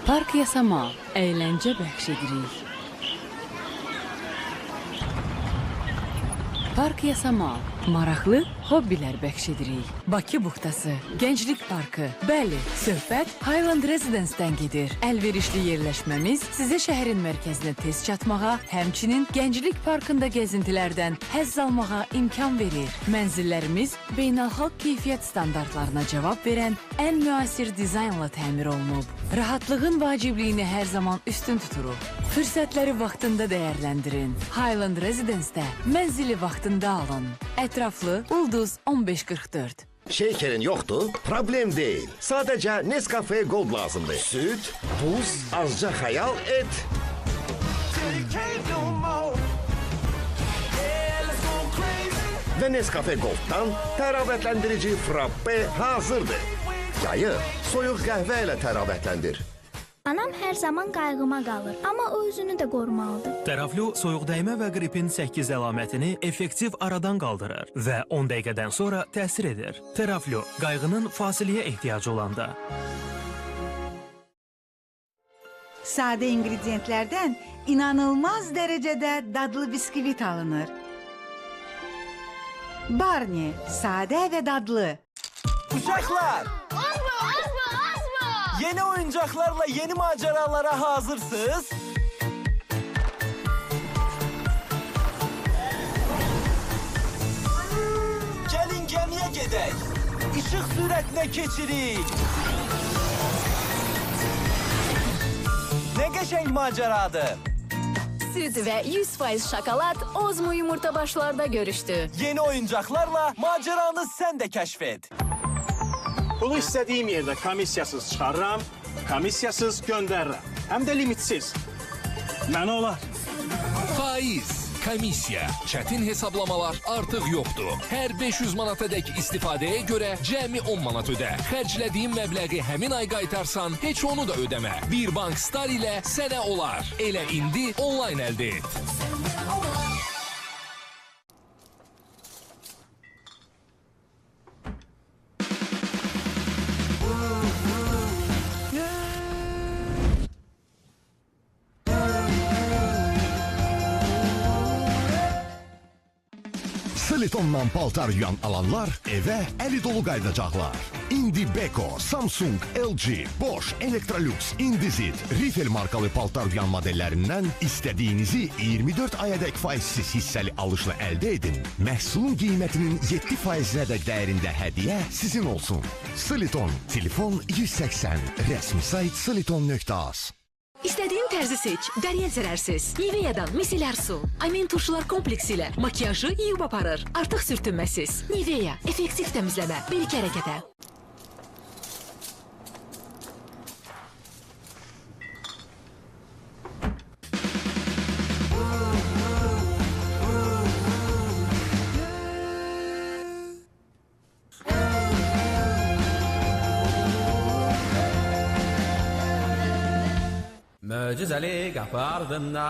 Park Yasama, əyləncə bəxş edirik. Park Yasama, maraqlı hobbilər bəxş edirik. Bakı buxtası, Gənclik Parkı. Bəli, söhbət Highland Residence-dən gedir. Əlverişli yerləşməmiz sizə şəhərin mərkəzinə tez çatmağa, həmçinin Gənclik Parkında gəzintilərdən həzz almağa imkan verir. Mənzillərimiz beynəlxalq keyfiyyət standartlarına cavab verən ən müasir dizaynla təmir olunub. Rahatlığın vacibliyini hər zaman üstün tuturuq. Fürsətləri vaxtında dəyərləndirin. Highland Residence-də mənzili vaxtında alın. Ətraflı Ulduz 1544. Şekerin yoktu, problem değil. Sadece Nescafe Gold lazımdı. Süt, buz, azca hayal et. Ve Nescafe Gold'dan təravətlendirici frappe hazırdır. Yayı soyuq qəhvə ilə təravətləndir. Anam hər zaman qayğıma qalır, amma o özünü də qorumalıdır. Teraflu soyuqdəymə və qripin 8 əlamətini effektiv aradan qaldırır və 10 dəqiqədən sonra təsir edir. Teraflu, qayğının fasiləyə ehtiyacı olanda. Sadə ingrediyentlərdən inanılmaz dərəcədə dadlı biskvit alınır. Barney, sadə və dadlı. Uşaqlar! Yeni oyuncaklarla yeni maceralara hazırsınız. Gelin gemiye gedək. Işık sürətine keçirik. Ne qəşəng maceradır. Süt və 100% şokolad Ozmo yumurta başlarda görüşdü. Yeni oyuncaklarla maceranı sen de keşfet. Pulu istədiyim yerdə komissiyasız çıxarıram, komissiyasız göndərirəm. Həm də limitsiz. Mənə olar. Faiz, komissiya, çətin hesablamalar artıq yoxdur. Hər 500 manatadək istifadəyə görə cəmi 10 manat ödə. Xərclədiyin məbləği həmin ay qaytarsan, heç onu da ödəmə. Bir Bank Star ilə sənə olar. Elə indi onlayn əldə et. Silitondan paltar yuyan alanlar evə əli dolu qayıdacaqlar. Indi Beko, Samsung, LG, Bosch, Electrolux, Indesit, Riffel markalı paltar yuyan modellərindən istədiyinizi 24 ayadək faizsiz hissəli alışla əldə edin. Məhsulun qiymətinin 7%-ədək dəyərində hədiyyə sizin olsun. Siliton, telefon 180, rəsmi sayt siliton.az. İstədiyin tərzi seç, dəriyə zərərsiz. Nivea'dan misillər su, amin turşular kompleksi ilə makiyajı yuyub aparır. Artıq sürtünməsiz. Nivea, effektiv təmizləmə, bir-iki hərəkətə. Möcüzəli qapı ardında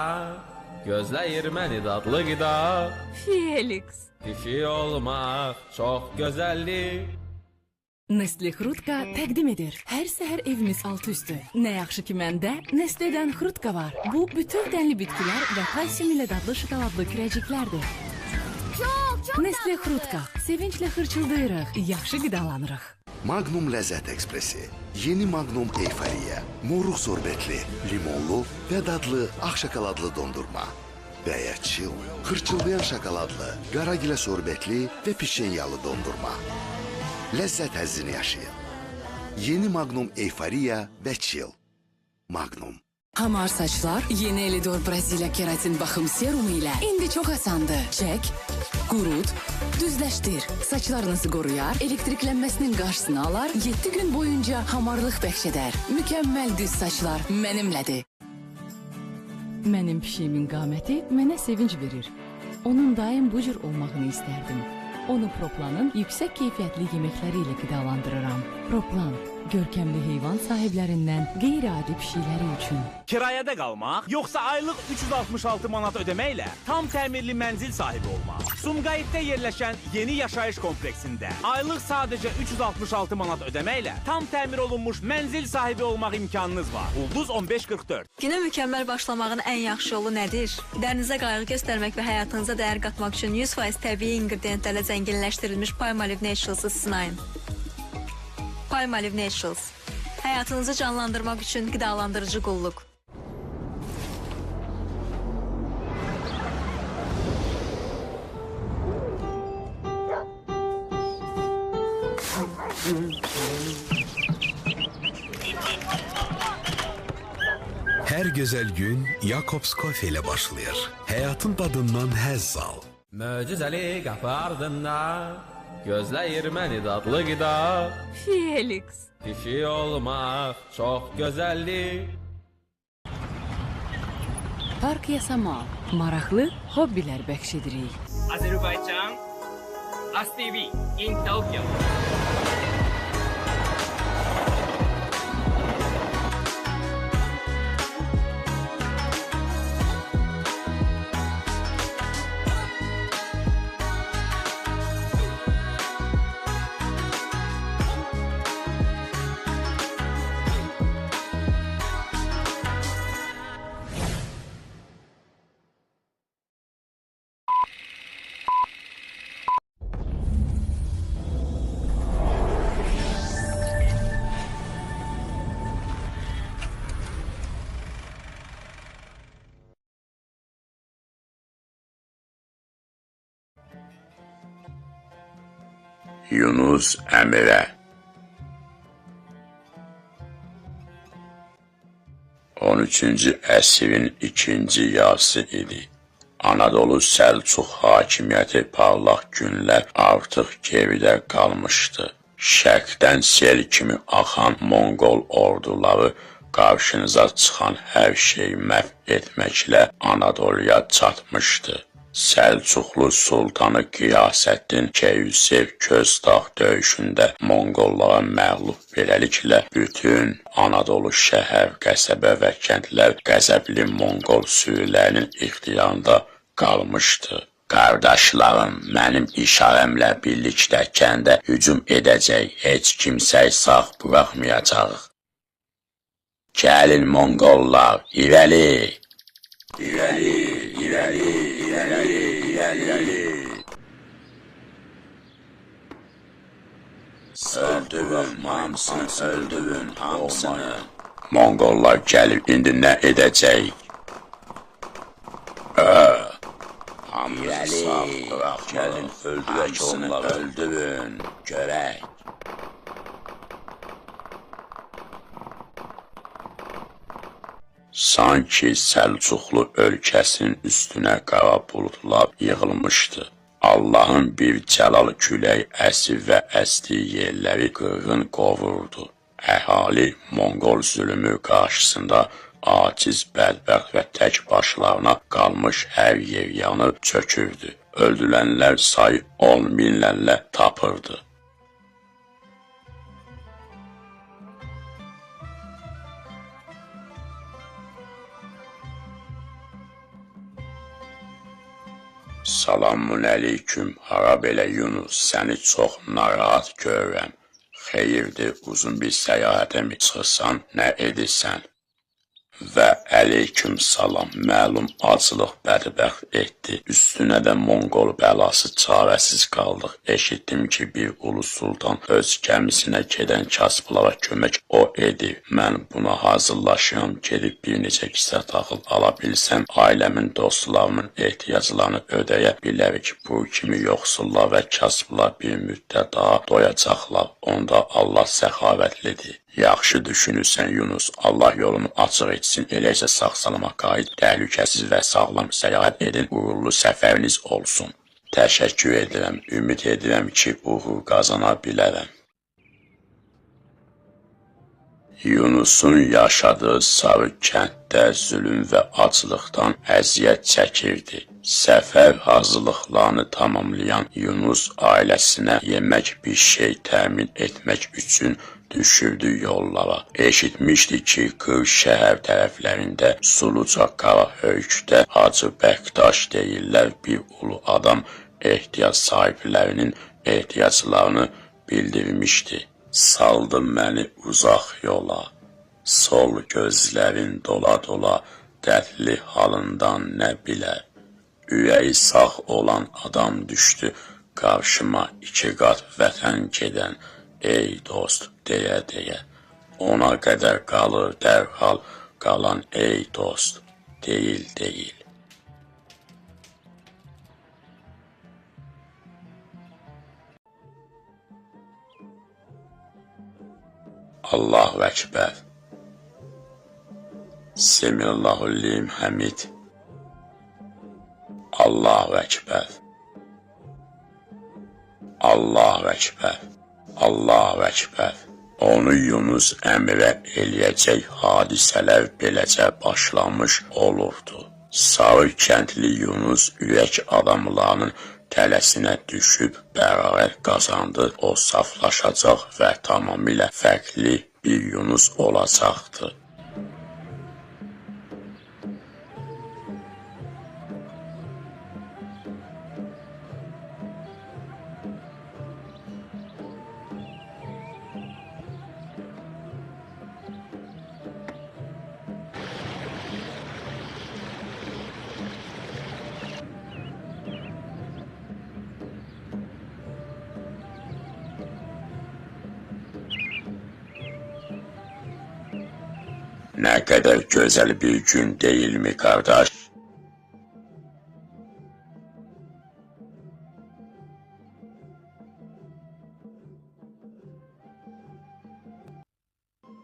gözləyir məni dadlı qida. Felix. Dişi olmaq çox gözəllik. Nestle Xrutka təqdim edir. Hər səhər evimiz altı üstü. Nə yaxşı ki məndə Nestle'dən Xrutka var. Bu bütün dənli bitkilər və kalsium ilə dadlı şokoladlı kürəciklərdir. Nestle Xrutka. Sevinclə xırçıldayırıq, yaxşı qidalanırıq. Magnum Ləzzət Ekspresi. Yeni Magnum Eyfariya. Moruq sorbetli, limonlu və dadlı ağ şokoladlı dondurma. Bəyətçil, xırçıldayan şokoladlı, qaragilə sorbetli və pişenyalı dondurma. Ləzzət həzzini yaşayın. Yeni Magnum Eyfariya və Chill. Magnum. Hamar saçlar yeni Elidor Braziliya keratin baxım serumu ilə indi çox asandır. Çək, qurut, düzləşdir. Saçlarınızı qoruyar, elektriklənməsinin qarşısını alar, 7 gün boyunca hamarlıq bəxş edər. Mükəmməl düz saçlar mənimlədir. Mənim pişiyimin qaməti mənə sevinç verir. Onun daim bu cür olmağını istərdim. Onu Proplanın yüksək keyfiyyətli yeməkləri ilə qidalandırıram. Proplan, görkəmli heyvan sahiblərindən qeyri-adi pişikləri üçün. Kirayədə qalmaq, yoxsa aylıq 366 manat ödəməklə tam təmirli mənzil sahibi olmaq. Sumqayıtda yerləşən yeni yaşayış kompleksində aylıq sadəcə 366 manat ödəməklə tam təmir olunmuş mənzil sahibi olmaq imkanınız var. Ulduz 1544. Günə mükəmməl başlamağın ən yaxşı yolu nədir? Dərinizə qayğı göstərmək və həyatınıza dəyər qatmaq üçün 100% təbii ingredientlərlə zənginləşdirilmiş Palmolive Naturals-ı sınayın. Palmolive Naturals. Həyatınızı canlandırmaq üçün qidalandırıcı qulluq. Hər gözəl gün Jacobs Coffee ilə başlayır. Həyatın dadından həzz al. Möcüzəli qapı ardında gözləyir məni dadlı qida. Felix. Dişi olmaq çox gözəllik. Park Yasama, maraqlı hobbilər bəxş edirik. Azərbaycan, ASTV in Tokyo. Yunus Emre 13-cü əsrin ikinci yarısı idi. Anadolu Səlcuq hakimiyyəti parlaq günlər artıq geridə qalmışdı. Şərqdən sel kimi axan Monqol orduları qarşınıza çıxan hər şeyi məhv etməklə Anadoluya çatmışdı. Səlcuqlu Sultanı Qiyasəddin Keyüsev Közdağ döyüşündə Monqollara məğlub beləliklə bütün Anadolu şəhər, qəsəbə və kəndlər qəzəbli Monqol sürülərinin ixtiyarında qalmışdı. Qardaşlarım, mənim işarəmlə birlikdə kəndə hücum edəcək, heç kimsəyi sağ buraxmayacaq. Gəlin Monqollar, irəli! İrəli, irəli, irəli, irəli. Öldürün, hamısını öldürün, hamısını. Monqollar gəlib, indi nə edəcək? Hamımızı sağ bırax, gəlin, öldürək onları, öldürün, görək. Sanki Səlcuqlu ölkəsinin üstünə qara buludlar yığılmışdı. Allahın bir cəlal külək əsir və əsdiyi yerləri qırğın qovurdu. Əhali Monqol zülmü qarşısında aciz, bədbəxt və tək başlarına qalmış hər yer yanıb çökürdü. Öldürənlər sayı 10 minlərlə tapırdı. Salamun əleyküm, hara belə Yunus, səni çox narahat görürəm. Xeyirdir, uzun bir səyahətə mi çıxırsan, nə edirsən? Və əleyküm salam, məlum acılıq bədbəxt etdi. Üstünə də Monqol bəlası çarəsiz qaldıq. Eşitdim ki, bir ulu sultan öz gəmisinə gedən kasıblara kömək o edir. Mən buna hazırlaşıram, gedib bir neçə kisə taxıl ala bilsəm, ailəmin, dostlarımın ehtiyaclarını ödəyə bilərik. Bu kimi yoxsullar və kasıblar bir müddət daha doyacaqlar. Onda Allah səxavətlidir. Yaxşı düşünürsən Yunus, Allah yolunu açıq etsin, elə isə sağ-salamat qayıt, təhlükəsiz və sağlam səyahət edin, uğurlu səfəriniz olsun. Təşəkkür edirəm, ümid edirəm ki, uğur qazana bilərəm. Yunusun yaşadığı Sarı kənddə zülüm və aclıqdan əziyyət çəkirdi. Səfər hazırlıqlarını tamamlayan Yunus ailəsinə yemək bir şey təmin etmək üçün düşürdü yollara. Eşitmişdi ki Qır şəhər tərəflərində Suluca Qara Höykdə Hacı Bəqdaş deyirlər bir ulu adam ehtiyac sahiblərinin ehtiyaclarını bildirmişdi. Saldı məni uzaq yola, sol gözlərin dola dola, dərdli halından nə bilər. Ürəyi sağ olan adam düşdü qarşıma 2 qat vətən gedən, ey dost deyə deyə. Ona qədər qalır dərhal qalan ey dost, deyil deyil. Allahu Ekber. Semillahu lim hamid. Allahu Ekber. Allahu Ekber. Allahu Ekber. Onu Yunus əmrə eləyəcək hadisələr beləcə başlamış olurdu. Sarı kəndli Yunus ürək adamlarının tələsinə düşüb bərarət qazandı. O saflaşacaq və tamamilə fərqli bir Yunus olacaqdı. Nə qədər gözəl bir gün deyilmi, qardaş?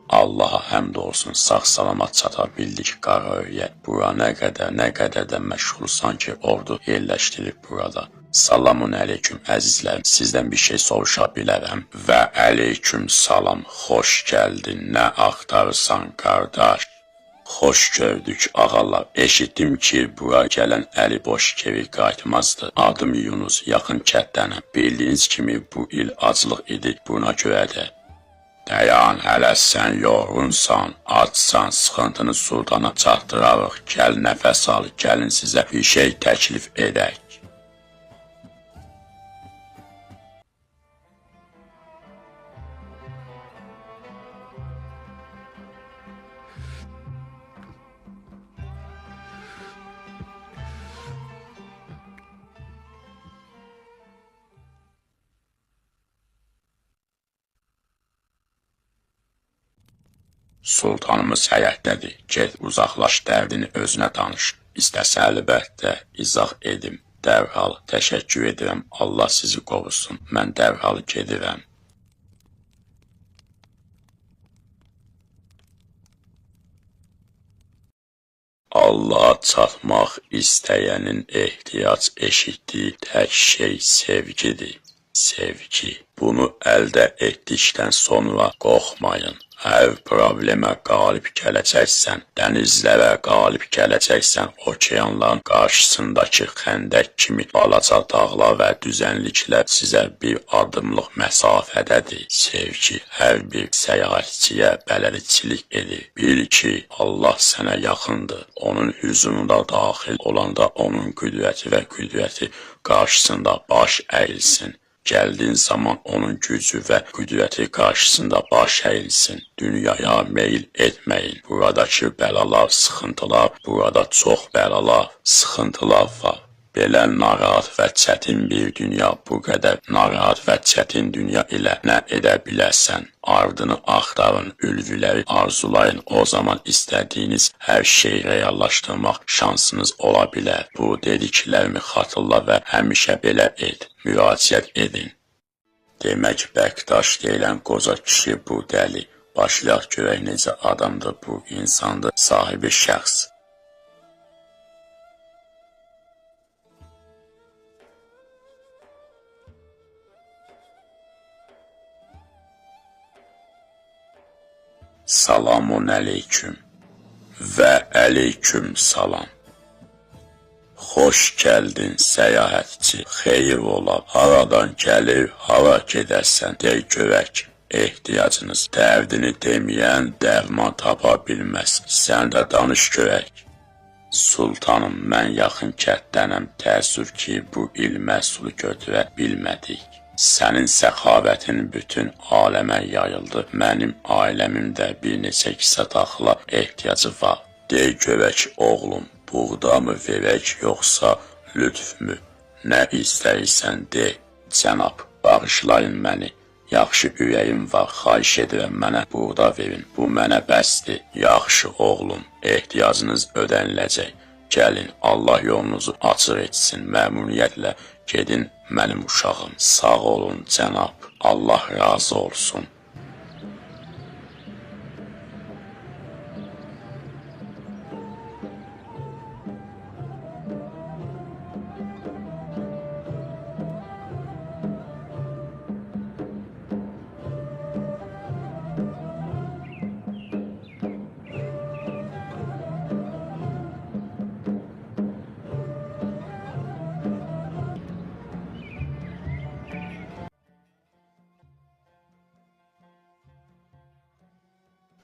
Allaha həmd olsun, sağ-salamat çata bildik Qarahöyyə. Bura nə qədər də məşğulsan ki, ordu yerləşdirib burada. Salamun əleyküm əzizlərim, sizdən bir şey soruşa bilərəm. Və əleyküm salam, xoş gəldin, nə axtarırsan qardaş? Xoş gördük ağalar, eşitdim ki, bura gələn əli boş geri qayıtmazdı. Adım Yunus, yaxın kətdənəm. Bildiyiniz kimi bu il aclıq idi, buna görə də. Dayan, hələ sən yorğunsan, açsan, sıxıntını sultana çatdırarıq. Gəl nəfəs al, gəlin sizə bir şey təklif edək. Sultanımız həyətdədir, get uzaqlaş dərdini özünə danış. İstəsə əlbəttə izah edim. Dərhal təşəkkür edirəm, Allah sizi qorusun, mən dərhal gedirəm. Allaha çatmaq istəyənin ehtiyac eşitdiyi tək şey sevgidir. Sevgi. Bunu əldə etdikdən sonra qorxmayın. Hər problemə qalib gələcəksən, dənizlərə qalib gələcəksən, okeanların qarşısındakı xəndək kimi balaca dağlar və düzənliklər sizə bir adımlıq məsafədədir. Sevgi hər bir səyahətçiyə bələdçilik edir. Bil ki, Allah sənə yaxındır. Onun hüzurunda daxil olanda onun qüdrəti və qüdrəti qarşısında baş əyilsin. Gəldiyin zaman onun gücü və qüdrəti qarşısında baş əyilsin. Dünyaya meyil etməyin. Buradakı bəlalar, sıxıntılar, burada çox bəlalar, sıxıntılar var. Belə narahat və çətin bir dünya, bu qədər narahat və çətin dünya ilə nə edə bilərsən? Ardını axtarın, ülvüləri arzulayın, o zaman istədiyiniz hər şeyi reallaşdırmaq şansınız ola bilər. Bu dediklərimi xatırla və həmişə belə et, müraciət edin. Demək, Bəqdaş deyilən qoca kişi bu dəli. Başlayaq görək necə adamdır bu, insandır, sahibi şəxs. Salamun əleyküm və əleyküm salam. Xoş gəldin səyahətçi, xeyir ola, haradan gəlir, hara gedərsən, dey görək. ehtiyacınız. Dərdini deməyən dərman tapa bilməz. Sən də danış görək. Sultanım, mən yaxın kətdənəm, təəssüf ki, bu il məhsulu götürə bilmədik. Sənin səxavətin bütün aləmə yayıldı. Mənim ailəmin də bir neçə kisə taxıla ehtiyacı var. Dey görək oğlum, buğdamı verək yoxsa lütfmü? Nə istəyirsən de, cənab, bağışlayın məni. Yaxşı ürəyim var, xahiş edirəm mənə buğda verin. Bu mənə bəsdir. Yaxşı oğlum, ehtiyacınız ödəniləcək. Gəlin, Allah yolunuzu açıq etsin, məmnuniyyətlə gedin mənim uşağım. Sağ olun cənab, Allah razı olsun.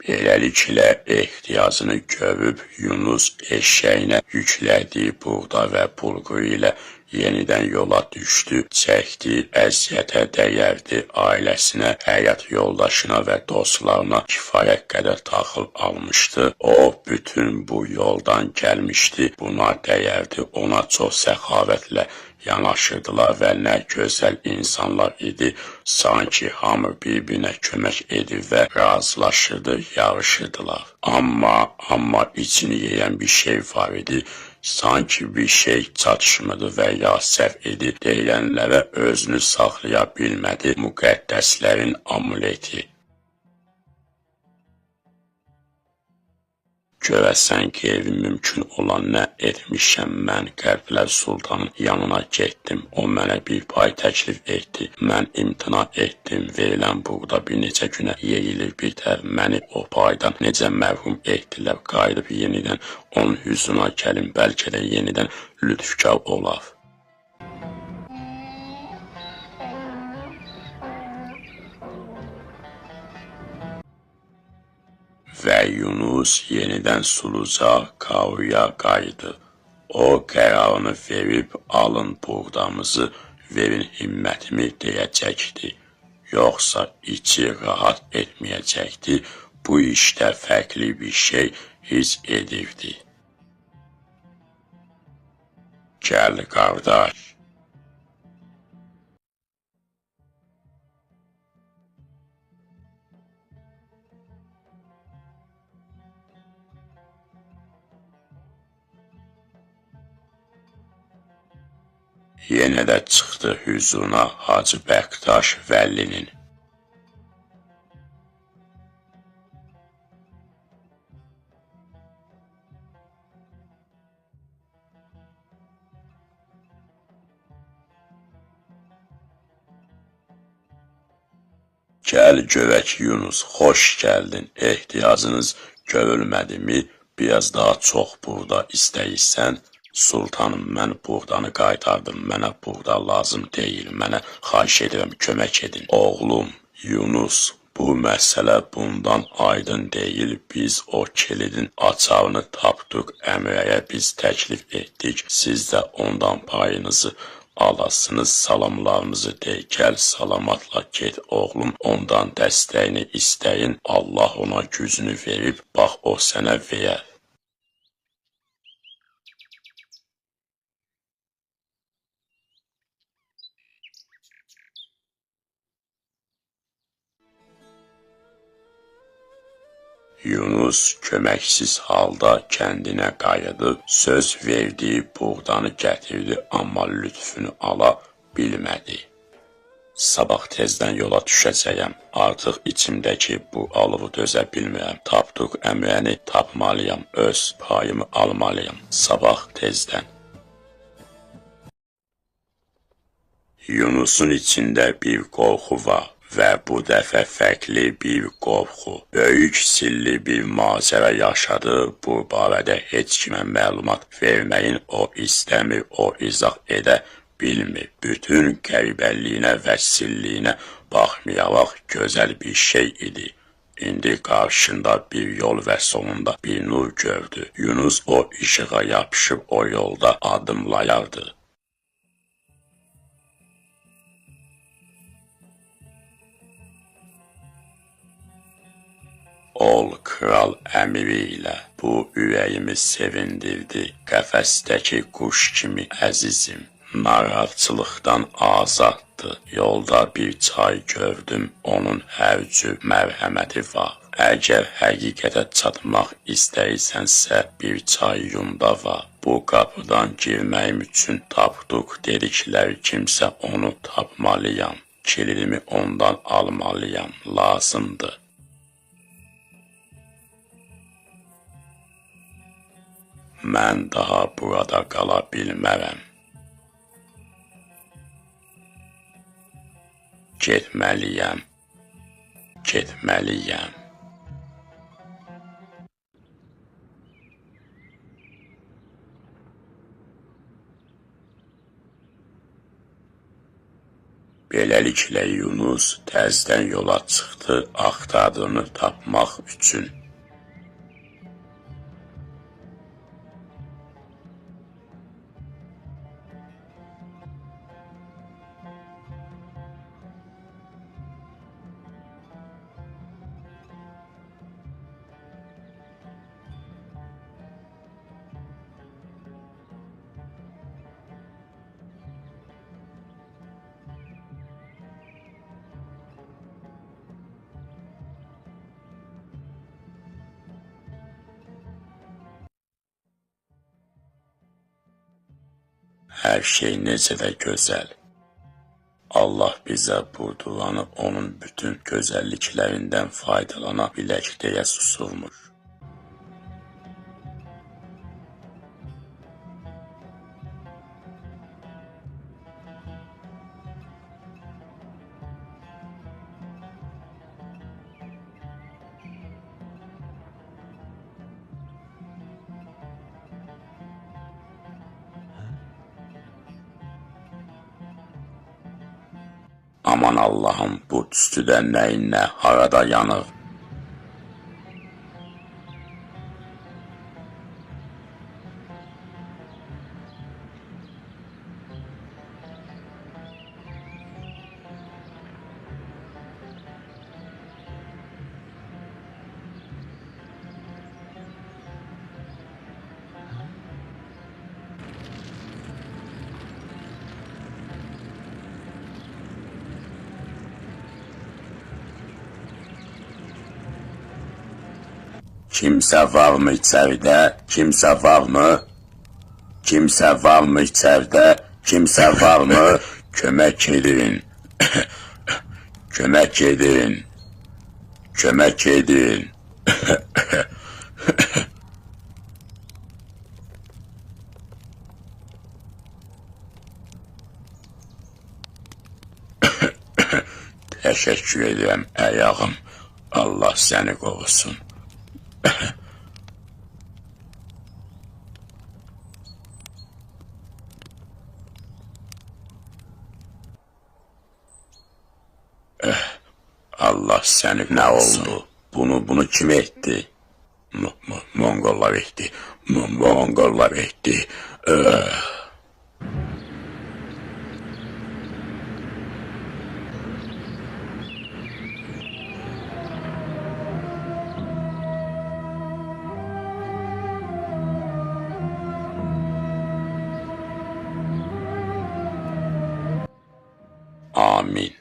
Beləliklə ehtiyacını görüb Yunus eşşəyinə yüklədiyi buğda və bulğu ilə yenidən yola düşdü. Çəkdiyi əziyyətə dəyərdi, ailəsinə, həyat yoldaşına və dostlarına kifayət qədər taxıl almışdı. O, bütün bu yoldan gəlmişdi, buna dəyərdi, ona çox səxavətlə yanaşırdılar və nə gözəl insanlar idi. Sanki hamı bir-birinə kömək edir və razılaşırdı, yarışırdılar. Amma içini yeyən bir şey var idi. Sanki bir şey çatışmırdı və ya səhv idi. Deyilənlərə özünü saxlaya bilmədi. Müqəddəslərin amuleti. Görəsən qeyri mümkün olan nə etmişəm, mən Qərbələr Sultanın yanına getdim. O mənə bir pay təklif etdi. Mən imtina etdim. Verilən buğda bir neçə günə yeyilir bitər. Məni o paydan necə məhrum etdilər. Qayıdıb yenidən onun hüzuna gəlin. Bəlkə də yenidən lütfkar olar. Və Yunus yenidən Suluca Kavuya qayıdı. O qərarını verib alın buğdamızı, verin himmətimi deyəcəkdi. Yoxsa içi rahat etməyəcəkdi. Bu işdə fərqli bir şey hiss edirdi. Gəl qardaş. Yenə də çıxdı hüzuruna Hacı Bəqtaş Vəllinin. Gəl görək Yunus, xoş gəldin. Ehtiyacınız görülmədimi? Biraz daha çox buğda istəyirsən? Sultanım, mən buğdanı qaytardım, mənə buğda lazım deyil, mənə xahiş edirəm, kömək edin. Oğlum, Yunus, bu məsələ bundan aydın deyil, biz o kilidin açarını tapdıq, əmrəyə biz təklif etdik, siz də ondan payınızı alasınız, salamlarınızı dey, gəl salamatla get oğlum, ondan dəstəyini istəyin, Allah ona gücünü verib, bax o sənə verər. Yunus köməksiz halda kəndinə qayıdı, söz verdiyi buğdanı gətirdi, amma lütfünü ala bilmədi. Sabah tezdən yola düşəcəyəm, artıq içimdəki bu alovu dözə bilmirəm, tapdıq əmrəni tapmalıyam, öz payımı almalıyam, sabah tezdən. Yunusun içində bir qorxu var. Və bu dəfə fərqli bir qorxu, böyük silli bir macəra yaşadı, bu barədə heç kimə məlumat verməyin o istəmir, o izah edə bilmir. Bütün qəribəliyinə və silliyinə baxmayaraq gözəl bir şey idi. İndi qarşında bir yol və sonunda bir nur gördü. Yunus o işığa yapışıb o yolda adımlayardı. Ol kral əmiri ilə bu ürəyimi sevindirdi. Qəfəsdəki quş kimi əzizim. Narahatçılıqdan azaddı. Yolda bir çay gördüm, onun hər cür mərhəməti var. Əgər həqiqətə çatmaq istəyirsənsə, bir çay yumda var. Bu qapıdan girməyim üçün tapduq dedikləri kimsə onu tapmalıyam. Kilidimi ondan almalıyam, lazımdır. Mən daha burada qala bilmərəm. Getməliyəm, getməliyəm. Beləliklə Yunus təzdən yola çıxdı axtardığını tapmaq üçün. Hər şey necə də gözəl. Allah bizə bu duanı onun bütün gözəlliklərindən faydalana bilək deyə susurmuş. Aman Allahım, bu tüstüdə nəyinlə harada yanır? Kimsə varmı içəridə? Kimsə varmı? Kimsə varmı içəridə? Kimsə varmı? Kömək edin. Kömək edin. Kömək edin. Təşəkkür edirəm əyağım. Allah səni qorusun. Allah səni nə oldu? Bunu kim etdi? Monqollar etdi. Monqollar etdi. Amin.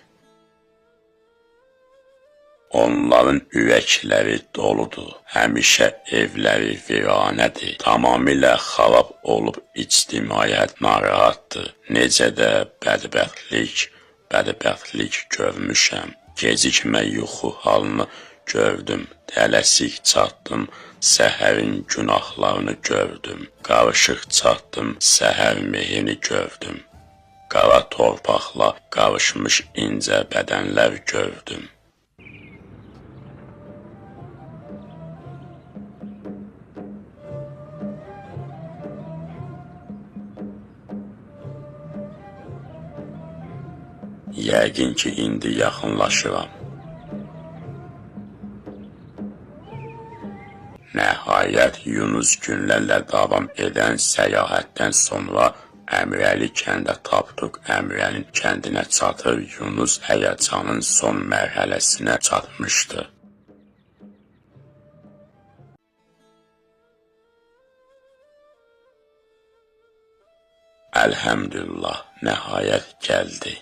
Onların ürəkləri doludur. Həmişə evləri viranədir. Tamamilə xarab olub ictimaiyyət narahatdır. Necə də bədbəxtlik görmüşəm. Gecikmə yuxu halını gördüm. Tələsik çatdım. Səhərin günahlarını gördüm. Qarışıq çatdım. Səhər mehini gördüm. Qara torpaqla qarışmış incə bədənlər gördüm. Yəqin ki, indi yaxınlaşıram. Nəhayət, Yunus günlərlə davam edən səyahətdən sonra Əmrəli kəndə tapdıq. Əmrəlin kəndinə çatır, Yunus həyəcanın son mərhələsinə çatmışdı. Əlhəmdülillah, nəhayət gəldi.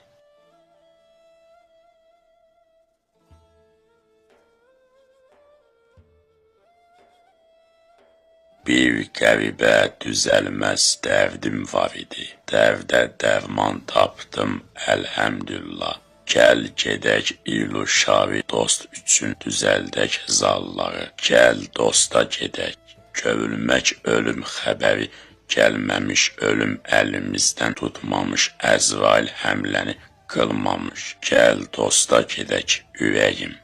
Bir qəribə düzəlməz dərdim var idi. Dərdə dərman tapdım, əlhəmdülillah. Gəl gedək iluşavi dost üçün düzəldək zalları. Gəl dosta gedək, görülmək ölüm xəbəri. Gəlməmiş ölüm əlimizdən tutmamış, Əzrail həmləni qılmamış. Gəl dosta gedək ürəyim.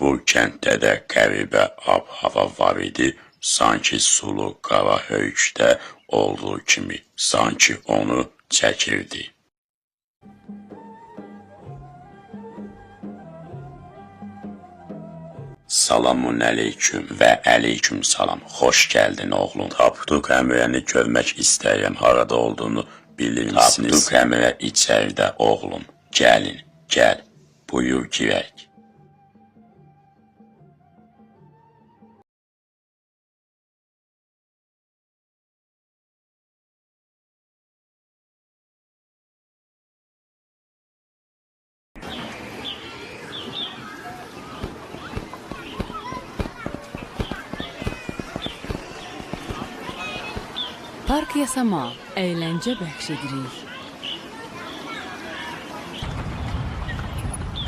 Bu kənddə də qəribə ab-hava var idi. Sanki sulu qara höyükdə olduğu kimi, sanki onu çəkirdi. Salamun əleyküm və əleyküm salam. Xoş gəldin oğlum. Tapdıq Əmrəni görmək istəyirəm. Harada olduğunu bilir misiniz? Tapdıq Əmrə içəridə oğlum. Gəlin, gəl. Buyur girək. Park yasama, əyləncə bəxş edirik.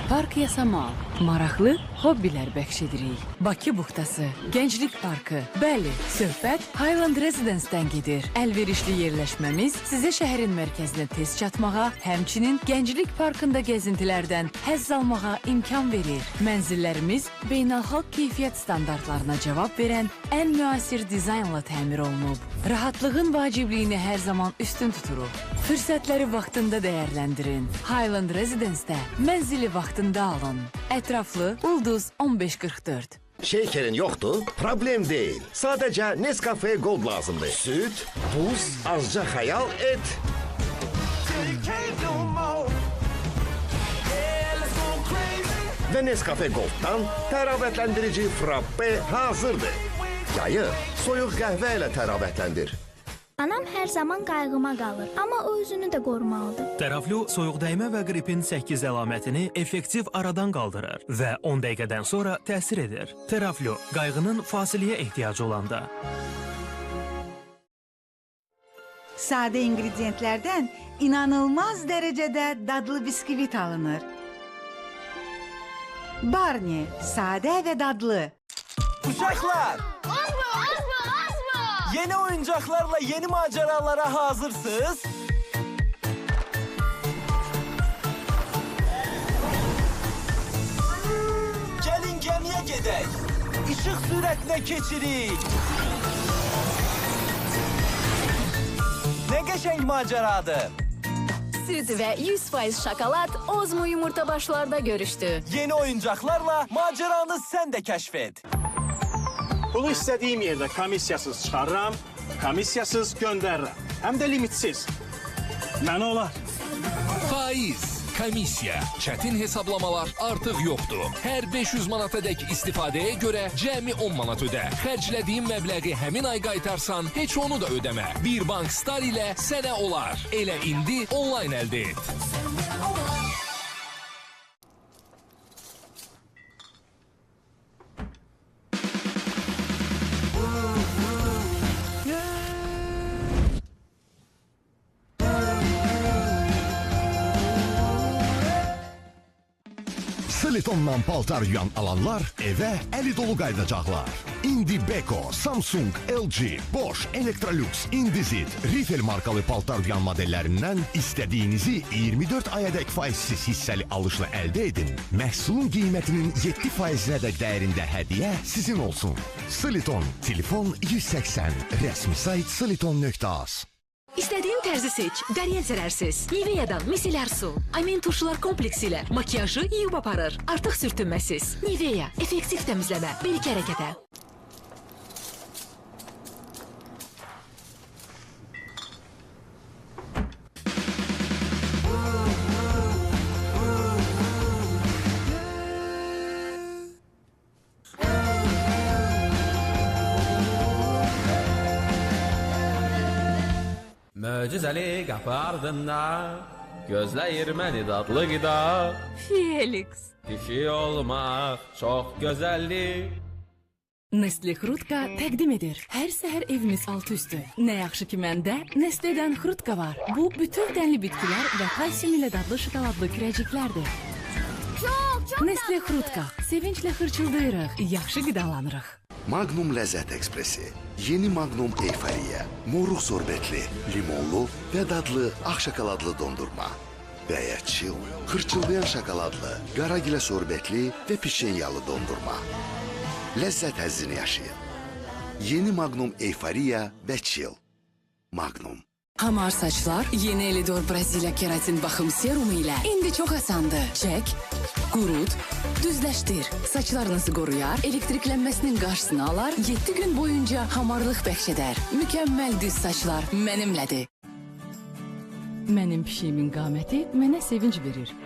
Park yasama, maraqlı hobbilər bəxş edirik. Bakı buxtası, Gənclik Parkı. Bəli, söhbət Highland Residence-dən gedir. Əlverişli yerləşməmiz sizə şəhərin mərkəzinə tez çatmağa, həmçinin Gənclik Parkında gəzintilərdən həzz almağa imkan verir. Mənzillərimiz beynəlxalq keyfiyyət standartlarına cavab verən ən müasir dizaynla təmir olunub. Rahatlığın vacibliyini hər zaman üstün tuturuq. Fürsətləri vaxtında dəyərləndirin. Highland Residence-də mənzili vaxtında alın. Ətraflı Ulduz 1544. Şekerin yoktu, problem değil. Sadece Nescafe Gold lazımdı. Süt, buz, azca hayal et. Ve Nescafe Gold'dan təravətlendirici frappe hazırdır. Yayı soyuq qəhvə ilə təravətləndir. Anam hər zaman qayğıma qalır, amma o özünü də qorumalıdır. Teraflu soyuqdəymə və qripin 8 əlamətini effektiv aradan qaldırır və 10 dəqiqədən sonra təsir edir. Teraflu, qayğının fasiləyə ehtiyacı olanda. Sadə ingrediyentlərdən inanılmaz dərəcədə dadlı biskvit alınır. Barney, sadə və dadlı. Uşaqlar! Yeni oyuncaklarla yeni maceralara hazırsınız. Gelin gemiye gedək. Işık sürətlə keçirik. Ne qəşəng maceradır. Süt və 100% şokolad Ozmo yumurta başlarda görüşdü. Yeni oyuncaklarla maceranı sen de keşfet. Pulu istədiyim yerdə komissiyasız çıxarıram, komissiyasız göndərirəm. Həm də limitsiz. Mənə olar. Faiz, komissiya, çətin hesablamalar artıq yoxdur. Hər 500 manatadək istifadəyə görə cəmi 10 manat ödə. Xərclədiyin məbləği həmin ay qaytarsan, heç onu da ödəmə. Bir Bank Star ilə sənə olar. Elə indi onlayn əldə et. Silitondan paltar yuyan alanlar evə əli dolu qayıdacaqlar. İndi Beko, Samsung, LG, Bosch, Electrolux, Indesit, Riffel markalı paltar yuyan modellərindən istədiyinizi 24 ayadək faizsiz hissəli alışla əldə edin. Məhsulun qiymətinin 7%-ədək dəyərində hədiyyə sizin olsun. Siliton, telefon 180, rəsmi sayt siliton.az. İstədiyin tərzi seç, Dəriyel zərərsiz. Nivea'dan miselər su, amin turşular kompleksi ilə makiyajı yuyub aparır. Artıq sürtünməsiz. Nivea, effektiv təmizləmə, bir hərəkətə. Möcüzəli qapı ardında gözləyir məni dadlı qida. Felix. Kişi olmaq çox gözəllik. Nestle Xrutka təqdim edir. Hər səhər evimiz altı üstü. Nə yaxşı ki məndə Nestle'dən Xrutka var. Bu bütün dənli bitkilər və kalsium ilə dadlı şokoladlı kürəciklərdir. Nestle Xrutka. Sevinclə xırçıldayırıq, yaxşı qidalanırıq. Magnum Ləzzət Ekspresi. Yeni Magnum Eyfariya. Moruq sorbetli, limonlu və dadlı ağ şokoladlı dondurma. Və ya çil, xırçıldayan şokoladlı, qaragilə sorbetli və pişenyalı dondurma. Ləzzət həzzini yaşayın. Yeni Magnum Eyfariya və çil. Magnum. Hamar saçlar yeni Elidor Braziliya keratin baxım serumu ilə indi çox asandır. Çək, qurut, düzləşdir. Saçlarınızı qoruyar, elektriklənməsinin qarşısını alar, 7 gün boyunca hamarlıq bəxş edər. Mükəmməl düz saçlar mənimlədir. Mənim pişiyimin qaməti mənə sevinç verir.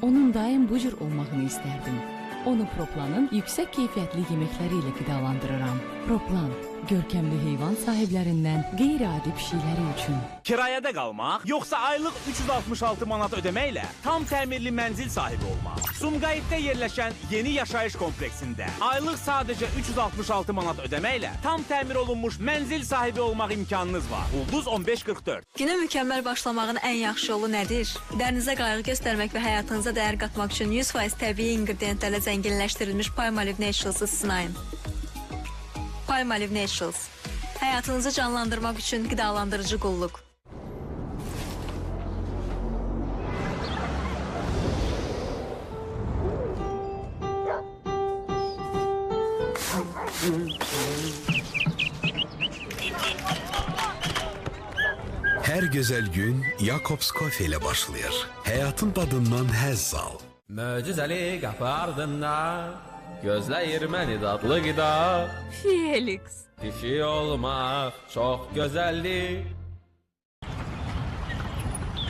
Onun daim bu cür olmağını istərdim. Onu Proplanın yüksək keyfiyyətli yeməkləri ilə qidalandırıram. Proplan, görkəmli heyvan sahiblərindən qeyri-adi pişikləri üçün. Kirayədə qalmaq, yoxsa aylıq 366 manat ödəməklə tam təmirli mənzil sahibi olmaq. Sumqayıtda yerləşən yeni yaşayış kompleksində aylıq sadəcə 366 manat ödəməklə tam təmir olunmuş mənzil sahibi olmaq imkanınız var. Ulduz 1544. Günə mükəmməl başlamağın ən yaxşı yolu nədir? Dərinizə qayğı göstərmək və həyatınıza dəyər qatmaq üçün 100% təbii ingrediyentlərlə zənginləşdirilmiş Palmolive Naturals-ı sınayın. Palmolive Naturals. Həyatınızı canlandırmaq üçün qidalandırıcı qulluq. Hər gözəl gün Jacobs Coffee ilə başlayır. Həyatın dadından həzz al. Möcüzəli qapı ardında gözləyir məni dadlı qida. Felix. Kişi olmaq çox gözəllik.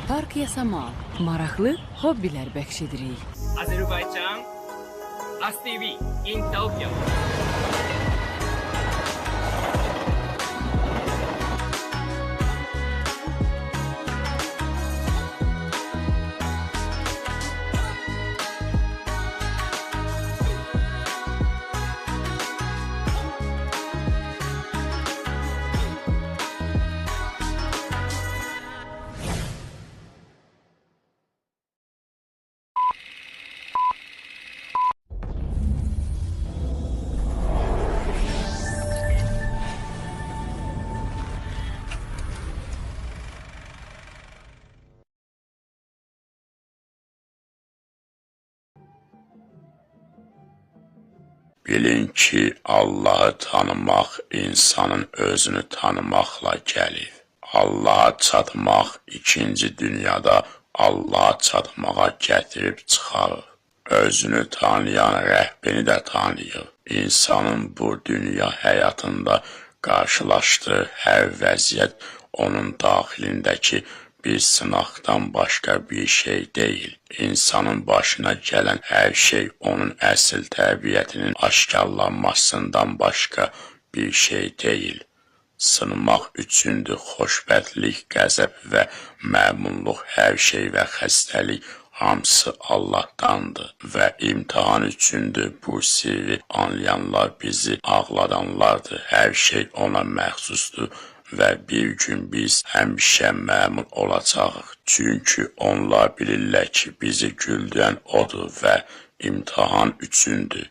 Park Yasamal. Maraqlı hobbilər bəxş edirik. Azərbaycan, ASTV in Tokyo. Bilin ki, Allahı tanımaq insanın özünü tanımaqla gəlir. Allaha çatmaq ikinci dünyada Allaha çatmağa gətirib çıxarır. Özünü tanıyan Rəbbini də tanıyır. İnsanın bu dünya həyatında qarşılaşdığı hər vəziyyət onun daxilindəki bir sınaqdan başqa bir şey deyil. İnsanın başına gələn hər şey onun əsl təbiətinin aşkarlanmasından başqa bir şey deyil. Sınmaq üçündür xoşbəxtlik, qəzəb və məmnunluq, hər şey və xəstəlik hamısı Allahdandır və imtahan üçündür. Bu sirri anlayanlar bizi ağladanlardır. Hər şey ona məxsusdur və bir gün biz həmişə məmnun olacağıq. Çünki onlar bilirlər ki, bizi güldürən odur və imtahan üçündür.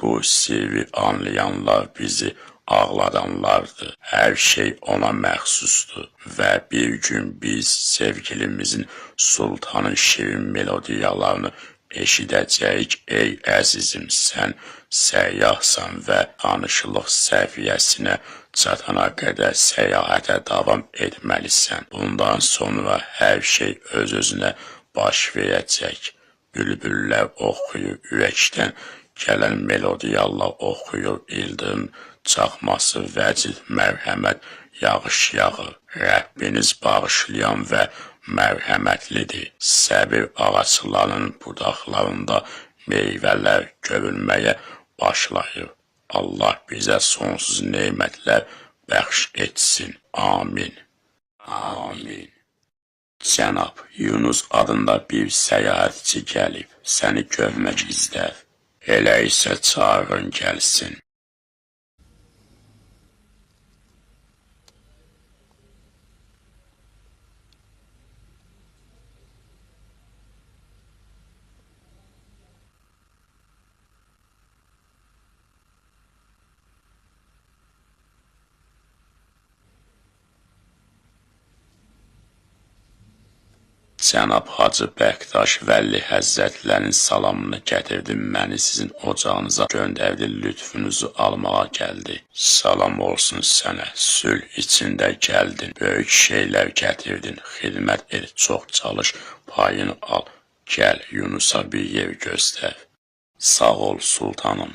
Bu sirri anlayanlar bizi ağladanlardır. Her şey ona məxsusdur ve bir gün biz sevgilimizin Sultanın şirin melodiyalarını eşidəcəyik. Ey əzizim, sən səyyahsan və tanışlıq səviyyəsinə çatana qədər səyahətə davam etməlisən. Bundan sonra hər şey öz-özünə baş verəcək. Bülbüllər oxuyur ürəkdən, gələn melodiyalar oxuyur ildırım çaxması, vəcid, mərhəmət, yağış yağır. Rəbbiniz bağışlayan və mərhəmətlidir. Səbir ağaclarının budaqlarında meyvələr görülməyə başlayır. Allah bizə sonsuz neymətlər bəxş etsin. Amin. Amin. Cənab Yunus adında bir səyahətçi gəlib, səni görmək istər. Elə isə çağırın gəlsin. Cənab Hacı Bəxtaş Vəlli Həzrətlərinin salamını gətirdim, məni sizin ocağınıza göndərdi, lütfünuzu almağa gəldi. Salam olsun sənə, sülh içində gəldin, böyük şeylər gətirdin, xidmət et, çox çalış, payını al, gəl Yunusa bir yer göstər. Sağ ol sultanım.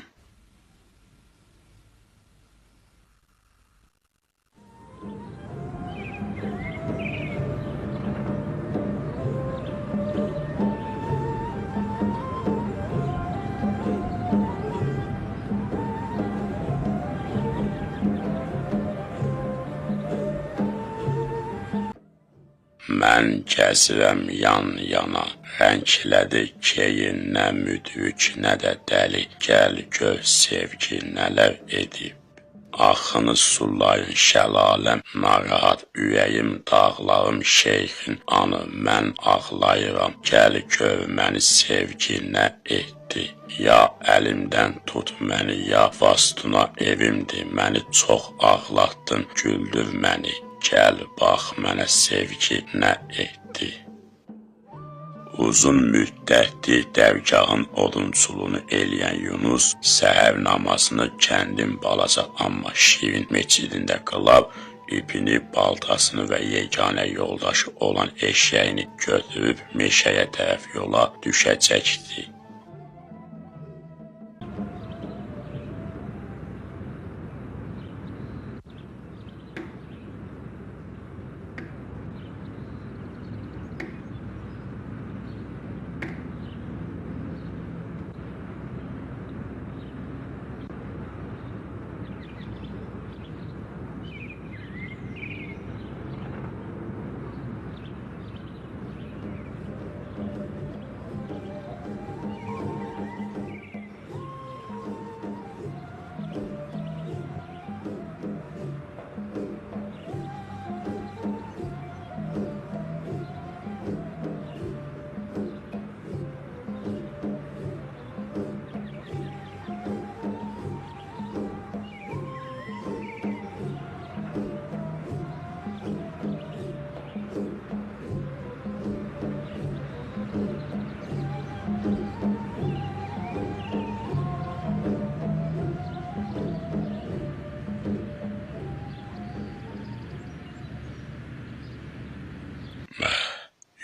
Mən gəzirəm yan-yana, rənglədi keyin, nə müdrik, nə də dəli, gəl gör sevgi nələr edib. Axını sulayın şəlaləm, narahat ürəyim, dağlarım şeyxin anı, mən ağlayıram, gəl gör məni sevgi nə etdi. Ya əlimdən tut məni, ya vastuna evimdir, məni çox ağlatdın, güldür məni. Gəl, bax mənə sevgi nə etdi. Uzun müddətdir dərgahın odunçuluğunu eləyən Yunus səhər namazını kəndin balaca amma şirin meçidində qılab, ipini, baltasını və yeganə yoldaşı olan eşyəyini götürüb meşəyə tərəf yola düşəcəkdi.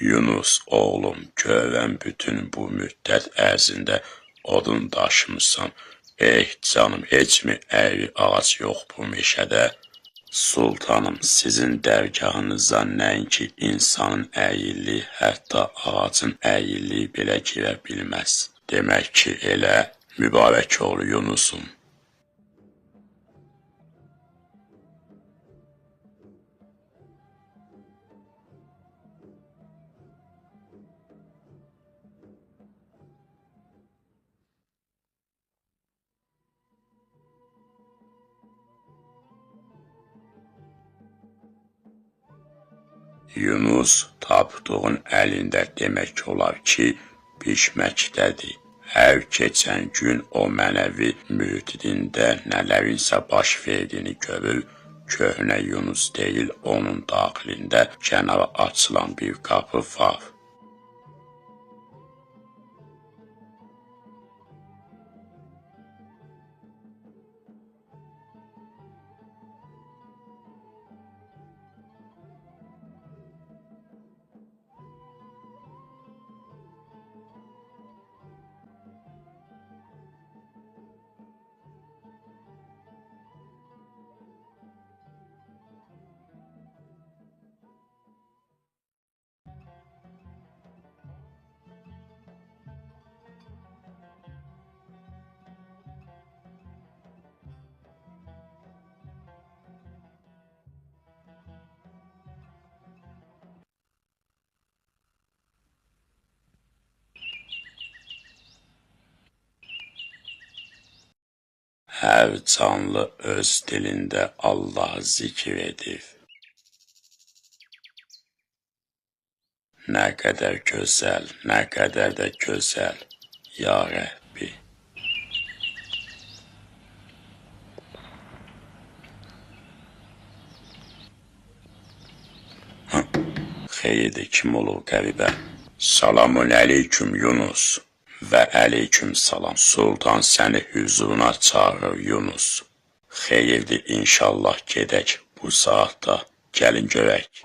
Yunus oğlum, görən bütün bu müddət ərzində odun daşımısan. Canım, heç mi əyri ağac yox bu meşədə? Sultanım, sizin dərgahınıza nəinki insanın əyilliyi, hətta ağacın əyilliyi belə girə bilməz. Demək ki, elə mübarək ol Yunusum. Yunus tapdığın əlində demək olar ki, bişməkdədir. Hər keçən gün o mənəvi mühitində nələrinsə baş verdiyini görür, köhnə Yunus deyil, onun daxilində kənara açılan bir qapı var. Hər canlı öz dilində Allah'ı zikr edir. Nə qədər gözəl, nə qədər də gözəl, ya Rəbbi. Xeyirdir, kim olur qəribə? Salamun aleyküm Yunus. Və əleyküm salam. Sultan səni hüzuruna çağırır Yunus. Xeyirdir, inşallah gedək bu saatda. Gəlin görək.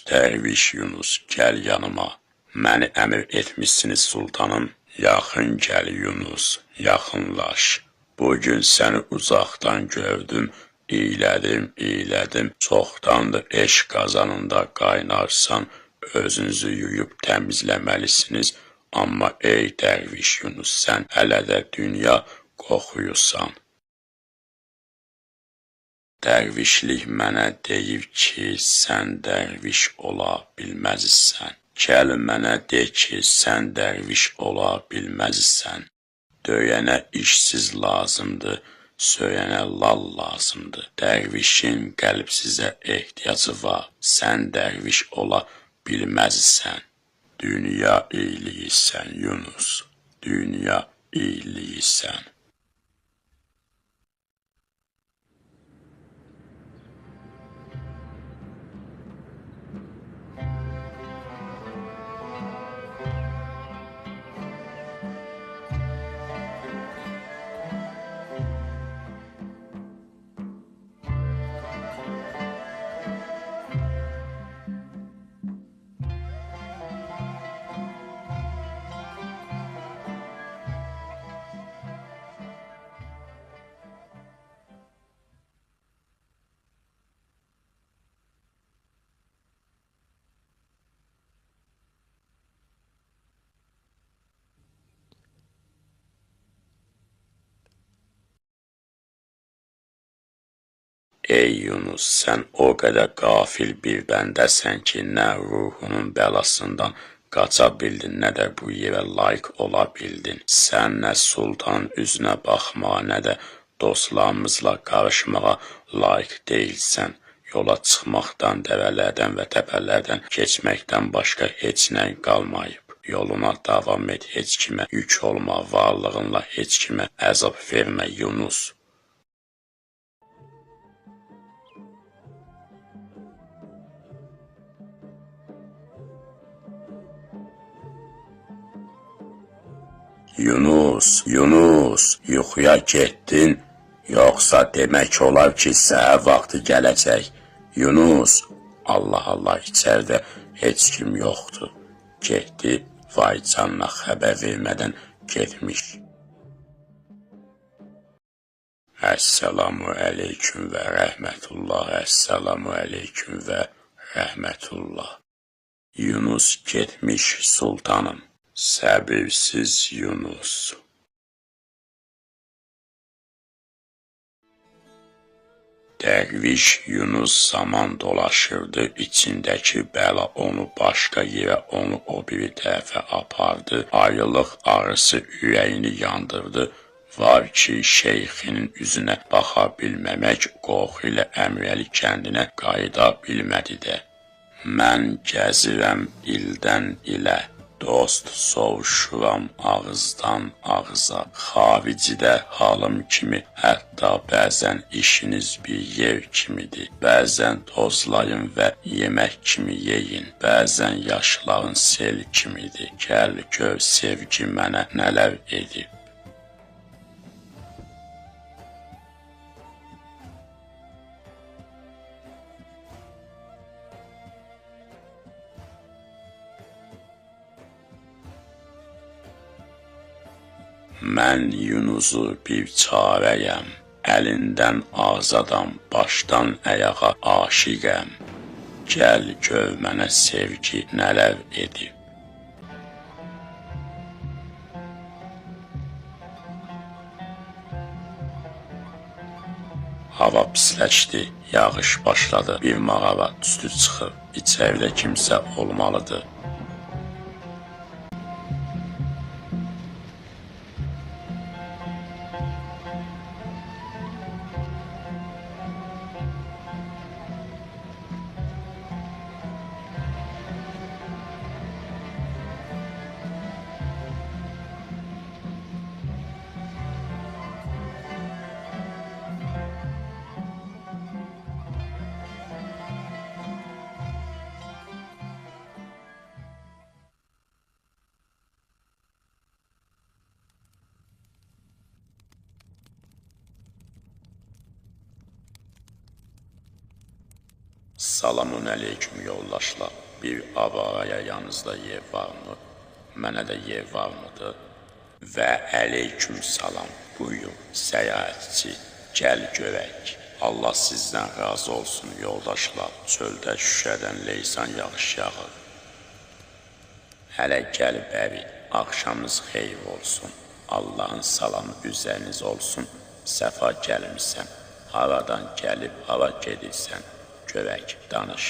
Dərviş Yunus, gəl yanıma. Məni əmr etmişsiniz sultanım. Yaxın gəl Yunus, yaxınlaş. Bugün səni uzaqdan gördüm, iylədim. Çoxdandır eşq qazanında qaynarsan, özünüzü yuyub təmizləməlisiniz. Amma ey Dərviş Yunus, sən hələ də dünya qoxuyursan. Dərvişlik mənə deyir ki, sən dərviş ola bilməzsən. Gəl mənə de ki, sən dərviş ola bilməzsən. Döyənə işsiz lazımdır, söyənə lal lazımdır. Dərvişin qəlbsizə ehtiyacı var, sən dərviş ola bilməzsən. Dünya iyiliyisən Yunus, dünya iyiliyisən. Ey Yunus, sən o qədər qafil bir bəndəsən ki, nə ruhunun bəlasından qaça bildin, nə də bu yerə layiq ola bildin. Sən nə sultanın üzünə baxmağa, nə də dostlarımızla qarışmağa layiq deyilsən. Yola çıxmaqdan, dəvələrdən və təpələrdən keçməkdən başqa heç nə qalmayıb. Yoluna davam et, heç kimə yük olma, varlığınla heç kimə əzab vermə Yunus. Yunus, yuxuya getdin, yoxsa demək olar ki, səhər vaxtı gələcək. Yunus, Allah, içərdə heç kim yoxdur. Getdi, vay canına xəbər vermədən getmiş. Əssəlamu aleyküm və rəhmətullah, əssəlamu aleyküm və rəhmətullah. Yunus getmiş sultanım, səbirsiz Yunus. Dərviş Yunus zaman dolaşırdı, içindəki bəla onu başqa yerə, onu o biri tərəfə apardı. Ayrılıq ağrısı ürəyini yandırdı. Var ki, şeyxinin üzünə baxa bilməmək, qorxu ilə Əmrəli kəndinə qayıda bilmədi də. Mən gəzirəm ildən ilə, dost sovuşuram ağızdan ağıza. Xaricidə halım kimi, hətta bəzən işiniz bir yer kimidir. Bəzən tozlayın və yemək kimi yeyin. Bəzən yaşların sel kimidir. Gəl gör sevgi mənə nələr edib. Mən Yunusu bir çarəyəm, əlindən azadam, başdan əyağa aşiqəm. Gəl gör mənə sevgi nələr edib. Hava pisləşdi, yağış başladı, bir mağara tüstü çıxıb, içəridə kimsə olmalıdır. Salamun aleyküm yoldaşlar. Bir avaraya yanınızda yer varmı? Mənə də yer varmıdır? Və aleyküm salam. Buyur, səyahətçi, gəl görək. Allah sizdən razı olsun yoldaşlar. Çöldə şüşədən leysan yağış yağır. Hələ gəlib əvi, axşamınız xeyir olsun. Allahın salamı üzəriniz olsun. Səfa gəlmişsən, haradan gəlib hara gedirsən. Görək, danış.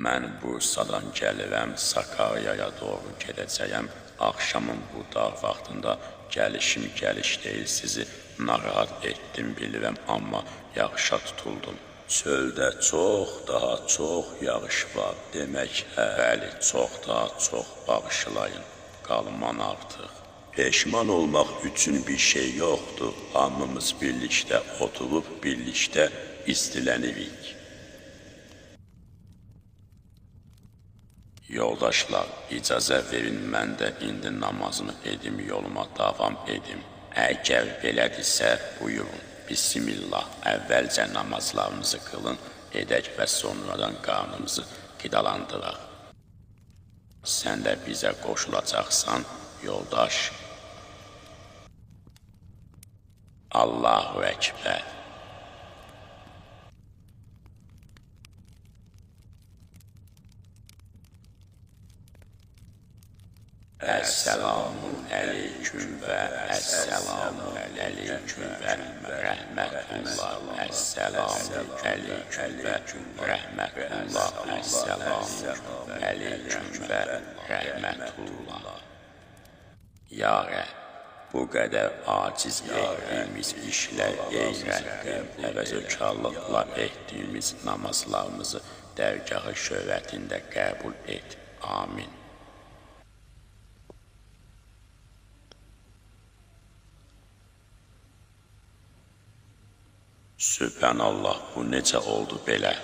Mən Bursadan gəlirəm, Sakaryaya doğru gedəcəyəm. Axşamın bu dağ vaxtında gəlişim gəliş deyil, sizi narahat etdim bilirəm, amma yağışa tutuldum. Çöldə çox, daha çox yağış var. Demək, bəli, çox daha çox bağışlayın. Qalman artıq. Peşman olmaq üçün bir şey yoxdur. Hamımız birlikdə oturub, birlikdə istilənirik. Yoldaşlar, icazə verin, mən də indi namazımı edim, yoluma davam edim. Əgər belədirsə, buyurun, bismillah, əvvəlcə namazlarımızı qılın, edək və sonradan qarnımızı qidalandıraq. Sən də bizə qoşulacaqsan, yoldaş. Allahu Əkbər. Əssəlamu əleyküm və əssəlamu əleyküm və rəhmətullah. Əssəlamu əleyküm və rəhmətullah. Əssəlamu əleyküm və rəhmətullah. Ya Rəbb, bu qədər aciz etdiyimiz işlər ey Rəbbim, əvəzökarlıqla etdiyimiz namazlarımızı dərgahı şöhrətində qəbul et. Amin. Sübhanallah, bu necə oldu belə?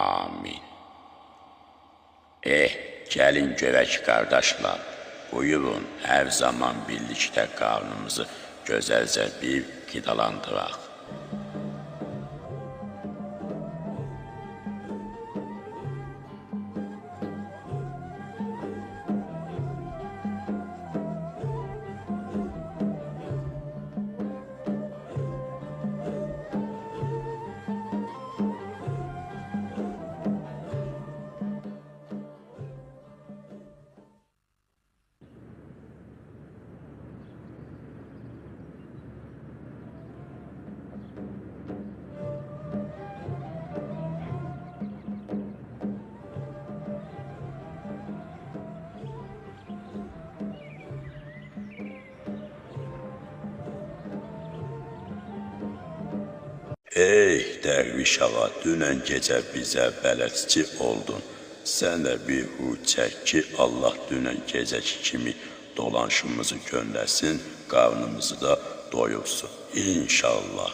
Amin. Gəlin görək qardaşlar, buyurun, hər zaman birlikdə qarnımızı gözəlcə bir qidalandıraq. Ey dərviş ağa, dünən gecə bizə bələdçi oldun. Sən də bir hu çək ki, Allah dünən gecəki kimi dolanışımızı göndərsin, qarnımızı da doyursun. İnşallah.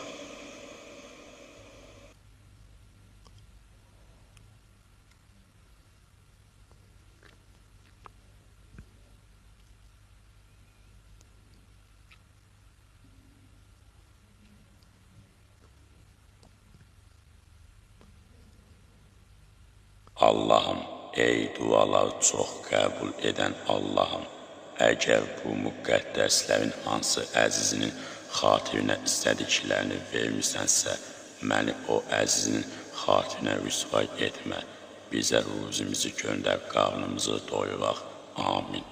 Allahım, ey duaları çox qəbul edən Allahım, əgər bu müqəddəslərin hansı əzizinin xatirinə istədiklərini vermisənsə, məni o əzizinin xatirinə rüsvay etmə, bizə ruzimizi göndər, qarnımızı doyuraq. Amin.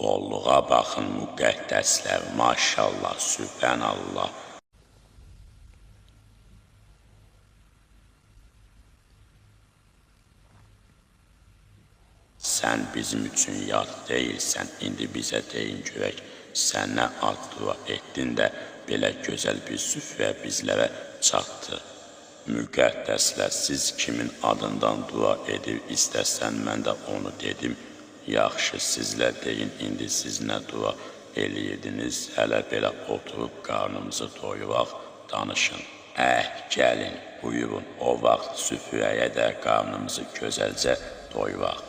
Bolluğa baxın müqəddəslər, maşallah, sübhanallah. Sən bizim üçün yad deyilsən, indi bizə deyin görək, sən nə ad dua etdin də belə gözəl bir süfrə bizlərə çatdı. Müqəddəslər, siz kimin adından dua edir istəsən, mən də onu dedim. Yaxşı, sizlər deyin, indi siz nə dua eləyirdiniz, hələ belə oturub qarnımızı doyuraq, danışın. Gəlin, buyurun, o vaxt süfrəyə də qarnımızı gözəlcə doyuraq.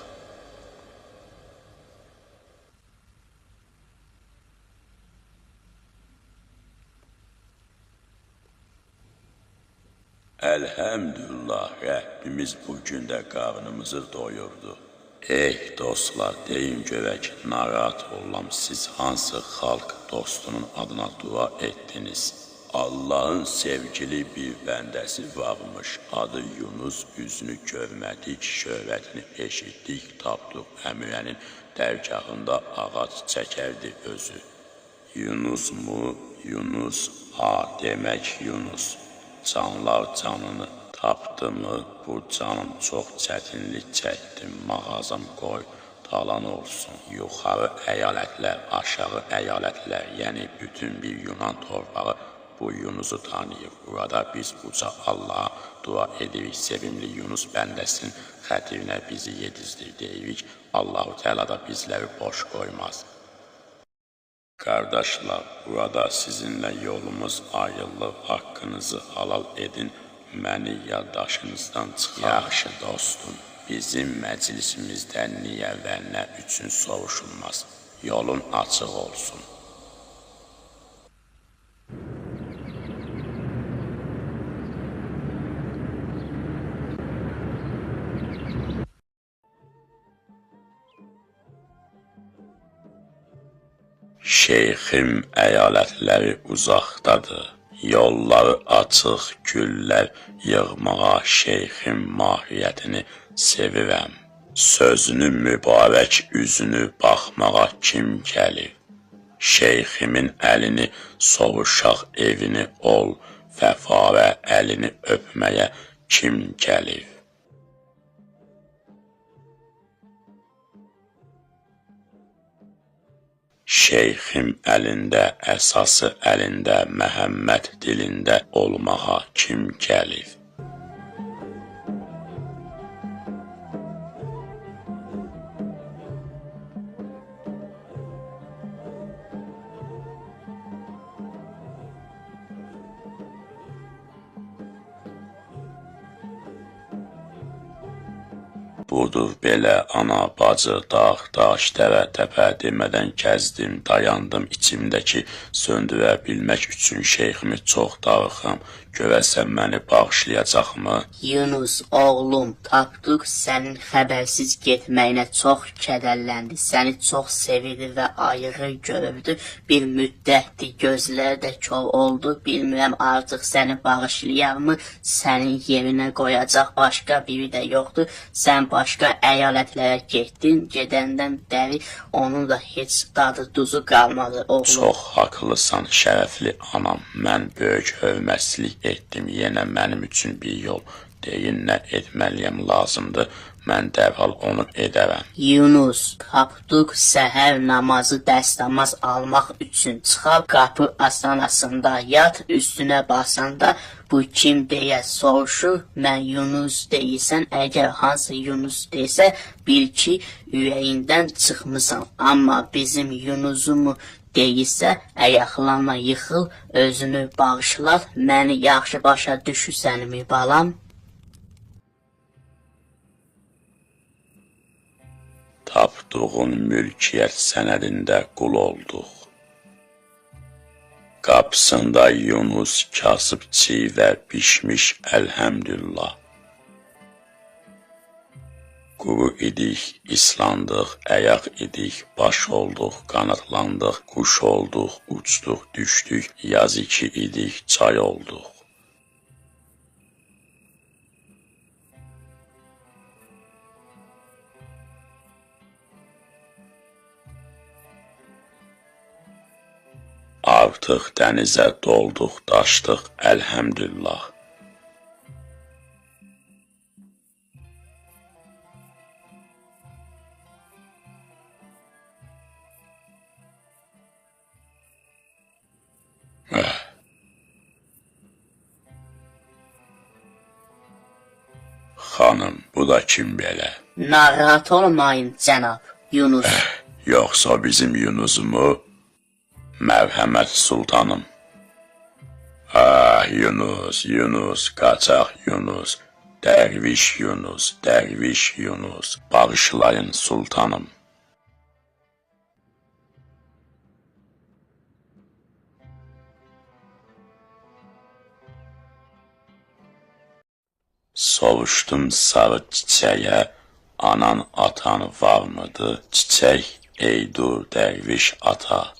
Əlhəmdülillah, Rəbbimiz bugün də qarnımızı doyurdu. Ey dostlar, deyin görək, narahat olam, siz hansı xalq dostunun adına dua etdiniz? Allahın sevgili bir bəndəsi varmış, adı Yunus, üzünü görmədik, şöhrətini eşitdik, tapdıq, əmrənin dərgahında ağac çəkərdi özü. Yunus mu? Yunus, ha demək Yunus. Canlar canını tapdı mı, bu canım çox çətinlik çəkdim, mağazam qoy, talan olsun. Yuxarı əyalətlər, aşağı əyalətlər, yəni bütün bir Yunan torpağı bu Yunusu tanıyır. Burada biz uca Allaha dua edirik, sevimli Yunus bəndəsinin xətirinə bizi yedizdir deyirik. Allah-u Teala da bizləri boş qoymaz. Qardaşlar, burada sizinlə yolumuz ayrılır, haqqınızı halal edin, məni yaddaşınızdan çıxar. Yaxşı dostum, bizim məclisimizdə niyə və nə üçün soruşulmaz, yolun açıq olsun. Şeyxim əyalətləri uzaqdadır, yolları açıq güllər yığmağa şeyxim mahiyyətini sevirəm. Sözünün mübarək üzünü baxmağa kim gəlir? Şeyximin əlini sovuşaq evini ol, vəfarə əlini öpməyə kim gəlir? Şeyxim əlində, əsası əlində, Məhəmməd dilində olmağa kim gəlir? Budur belə ana, bacı, dağ, daş, dəvə, təpə demədən kəzdim, dayandım içimdəki söndürə bilmək üçün şeyximi çox darıxam. Görəsən məni bağışlayacaqmı? Yunus, oğlum, tapdıq sənin xəbərsiz getməyinə çox kədərləndi. Səni çox sevirdi və ayığı görürdü. Bir müddətdir, gözləri də kör oldu. Bilmirəm artıq səni bağışlayarmı? Sənin yerinə qoyacaq başqa biri də yoxdur. Sən başqa əyalətlərə getdin, gedəndən bəri onun da heç dadı duzu qalmadı oğlum. Çox haqlısan şərəfli anam. Mən böyük hörmətçilik etdim. Yenə mənim üçün bir yol deyin, nə etməliyəm lazımdır. Mən dərhal onu edərəm. Yunus, Tapduk səhər namazı dəstəmaz almaq üçün çıxab qapı astanasında yat, üstünə basanda bu kim deyə soruşur. Mən Yunus deyirsən, əgər hansı Yunus desə, bil ki, ürəyindən çıxmısan. Amma bizim Yunusumu deyirsə, ayaqlarına yıxıl, özünü bağışlat, məni yaxşı başa düşürsənmi balam? Tapdığın mülkiyyət sənədində qul olduq. Qapısında Yunus kasıb çiğdə pişmiş əlhəmdülillah. Quru idik, islandıq, əyaq idik, baş olduq, qanatlandıq, quş olduq, uçduq, düşdük, yaz iki idik, çay olduq. Artıq dənizə dolduq, daşdıq, əlhəmdülillah. Xanım, bu da kim belə? Narahat olmayın, cənab Yunus. Yoxsa bizim Yunusumu? Mərhəmət sultanım. Yunus, Yunus, qaçaq Yunus, dərviş Yunus, dərviş Yunus, bağışlayın sultanım. Soruşdum sarı çiçəyə, anan atan var mıdır? Çiçək, ey dur dərviş ata.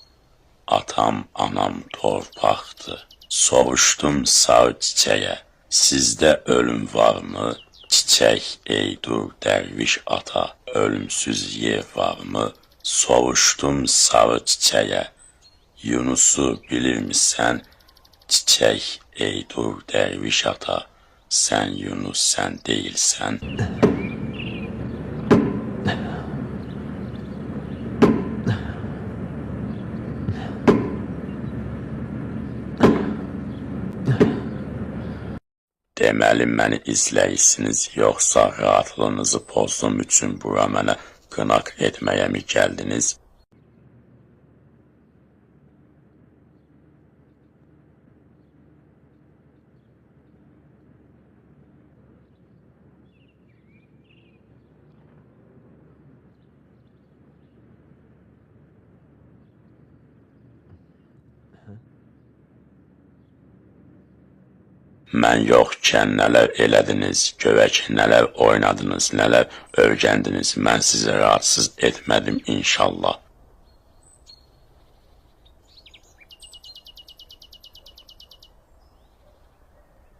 Atam, anam torpaqdır. Soruşdum sarı çiçəyə, sizdə ölüm varmı? Çiçək, ey dur dərviş ata, ölümsüz yer varmı? Soruşdum sarı çiçəyə, Yunusu bilirmisən? Çiçək, ey dur dərviş ata, sən Yunus sən deyilsən. Deməli, məni izləyirsiniz, yoxsa rahatlığınızı pozdum üçün bura mənə qınaq etməyə mi gəldiniz? Mən yoxkən nələr elədiniz, gövək nələr oynadınız, nələr öyrəndiniz, mən sizə rahatsız etmədim inşallah.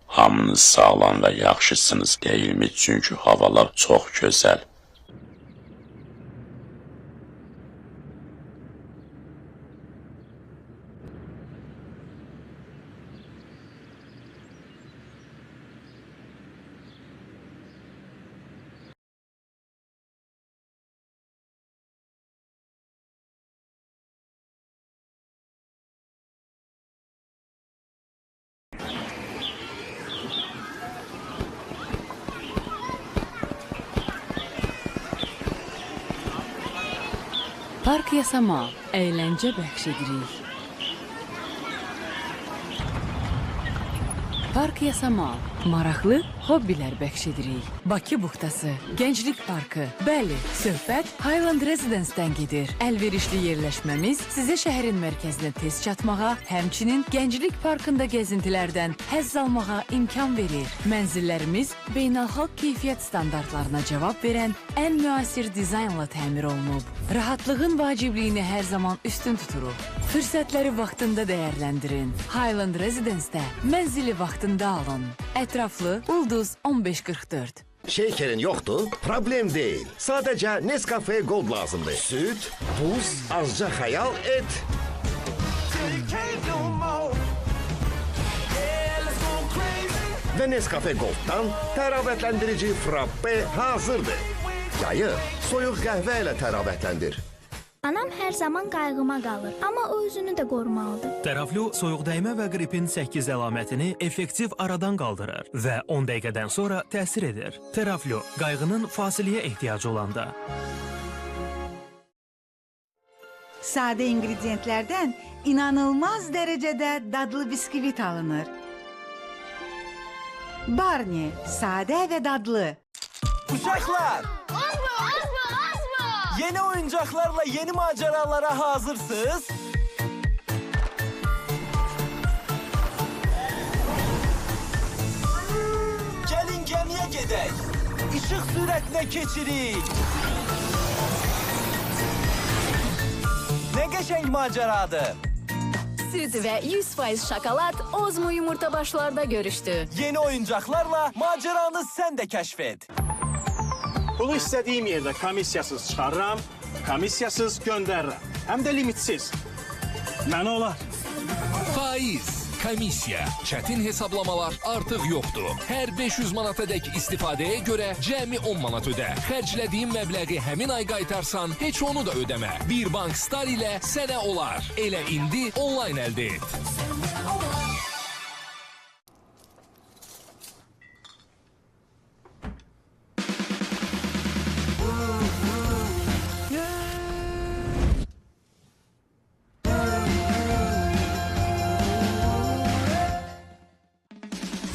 Hamınız sağlam və yaxşısınız deyilmi, çünki havalar çox gözəl. Park yasama, əyləncə bəxş edirik. Park yasama, maraqlı hobbilər bəxş edirik. Bakı buxtası, Gənclik parkı, bəli, söhbət Highland Residence-dən gedir. Əlverişli yerləşməmiz sizə şəhərin mərkəzinə tez çatmağa, həmçinin Gənclik parkında gəzintilərdən həzz almağa imkan verir. Mənzillərimiz beynəlxalq keyfiyyət standartlarına cavab verən ən müasir dizaynla təmir olunub. Rahatlığın vacibliyini hər zaman üstün tuturuq. Fürsətləri vaxtında dəyərləndirin. Highland Residence-də mənzili vaxtında alın. Ətraflı Ulduz 1544. Şekerin yoktu, problem değil. Sadece Nescafe Gold lazımdı. Süt, buz, azca hayal et. Ve Nescafe Gold'dan təravətlendirici frappe hazırdır. Yayı soyuq qəhvə ilə təravətləndir. Anam hər zaman qayğıma qalır, amma o özünü də qorumalıdır. Teraflu soyuqdəymə və qripin 8 əlamətini effektiv aradan qaldırır və 10 dəqiqədən sonra təsir edir. Teraflu qayğının fasiləyə ehtiyacı olanda. Sade ingrediyentlərdən inanılmaz dərəcədə dadlı biskvit alınır. Barney, sade ve dadlı. Uşaklar! Yeni oyuncaklarla yeni maceralara hazırsınız. Gelin gemiye gidelim. Işık süratine geçirin. Ne geçenk maceradır. Süt ve 100% şokolad Ozmo yumurta başlarda görüştü. Yeni oyuncaklarla maceranı sen de keşfet. Pulu istədiyim yerdə komissiyasız çıxarıram, komissiyasız göndərirəm. Həm də limitsiz. Mənə olar. Faiz, komissiya, çətin hesablamalar artıq yoxdur. Hər 500 manatadək istifadəyə görə cəmi 10 manat ödə. Xərclədiyin məbləği həmin ay qaytarsan, heç onu da ödəmə. Bir Bank Star ilə sənə olar. Elə indi onlayn əldə et.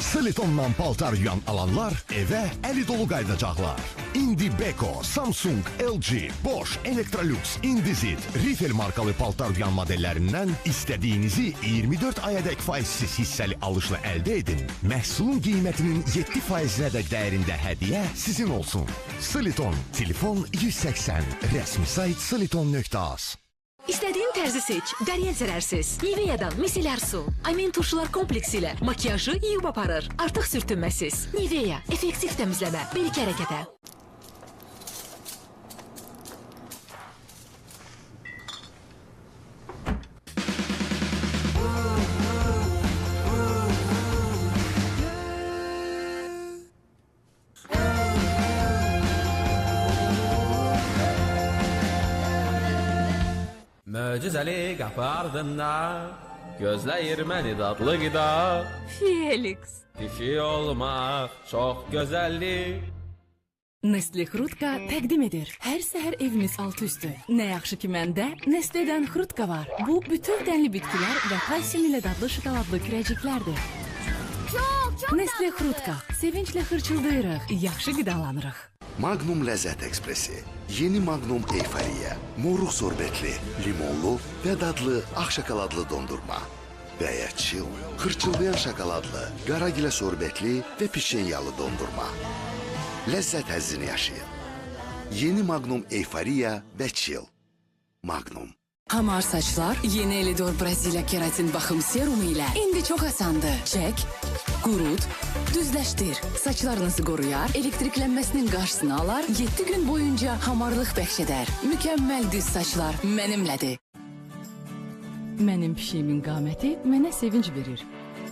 Silitondan paltar yuyan alanlar evə əli dolu qayıdacaqlar. İndi Beko, Samsung, LG, Bosch, Electrolux, Indesit, Riffel markalı paltar yuyan modellərindən istədiyinizi 24 ayadək faizsiz hissəli alışla əldə edin. Məhsulun qiymətinin 7%-ədək dəyərində hədiyyə sizin olsun. Siliton, telefon 180, rəsmi sayt siliton.az. İstədiyin tərzi seç, Dariel zərərsiz. Nivea'dan miselər su, amin turşular kompleksi ilə makiyajı yuyub aparır. Artıq sürtünməsiz. Nivea, effektiv təmizləmə, bir-iki hərəkətə. Möcüzəli qapı ardında gözləyir məni dadlı qida. Felix. Dişi olmaq çox gözəllik. Nestle Xrutka təqdim edir. Hər səhər evimiz altı üstü. Nə yaxşı ki məndə Nestle'dən Xrutka var. Bu bütün dənli bitkilər və kalsium ilə dadlı şokoladlı kürəciklərdir. Nestle Xrutka. Sevinclə xırçıldayırıq, yaxşı qidalanırıq. Magnum Ləzzət Ekspresi. Yeni Magnum Eyfariya. Moruq sorbetli, limonlu və dadlı ağ şokoladlı dondurma. Və ya çil, xırçıldayan şokoladlı, qaragilə sorbetli və pişenyalı dondurma. Ləzzət həzzini yaşayın. Yeni Magnum Eyfariya və çil. Magnum. Hamar saçlar yeni Elidor Braziliya keratin baxım serumu ilə indi çox asandır. Çək, qurut, düzləşdir. Saçlarınızı qoruyar, elektriklənməsinin qarşısını alar, 7 gün boyunca hamarlıq bəxş edər. Mükəmməl düz saçlar mənimlədir. Mənim pişiyimin qaməti mənə sevinç verir.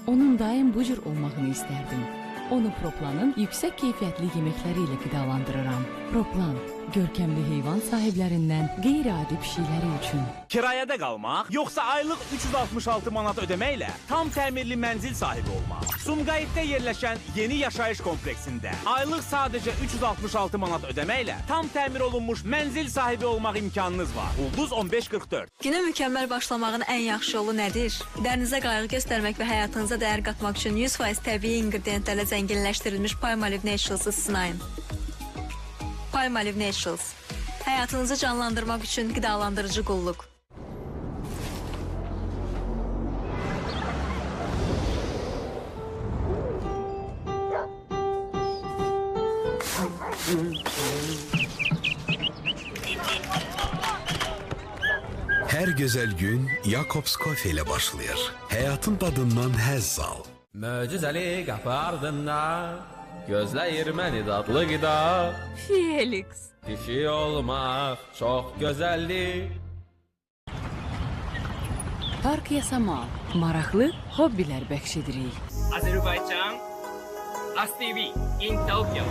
Onun daim bu cür olmağını istərdim. Onu Proplanın yüksək keyfiyyətli yeməkləri ilə qidalandırıram. Proplan, görkəmli heyvan sahiblərindən qeyri-adi pişikləri üçün. Kirayədə qalmaq, yoxsa aylıq 366 manat ödəməklə tam təmirli mənzil sahibi olmaq. Sumqayıtda yerləşən yeni yaşayış kompleksində aylıq sadəcə 366 manat ödəməklə tam təmir olunmuş mənzil sahibi olmaq imkanınız var. Ulduz 1544. Günə mükəmməl başlamağın ən yaxşı yolu nədir? Dərinizə qayğı göstərmək və həyatınıza dəyər qatmaq üçün 100% təbii ingrediyentlərlə zənginləşdirilmiş Palmolive Naturals-ı sınayın. Palmolive Naturals. Həyatınızı canlandırmaq üçün qidalandırıcı qulluq. Her güzel gün Jacobs Coffee ile başlıyor. Hayatın tadından həzz al. Möcüzəli qapı ardında gözləyir məni dadlı qida. Felix. Kişi olmaq çox gözəllik. Park Yasamal. Maraqlı hobbilər bəxş edirik. Azərbaycan ASTV in Tokyo.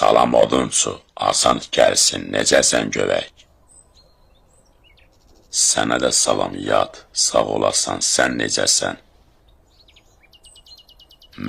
Salam odunçu, asan gəlsin, necəsən görək? Sənə də salam yad, sağ olasan, sən necəsən?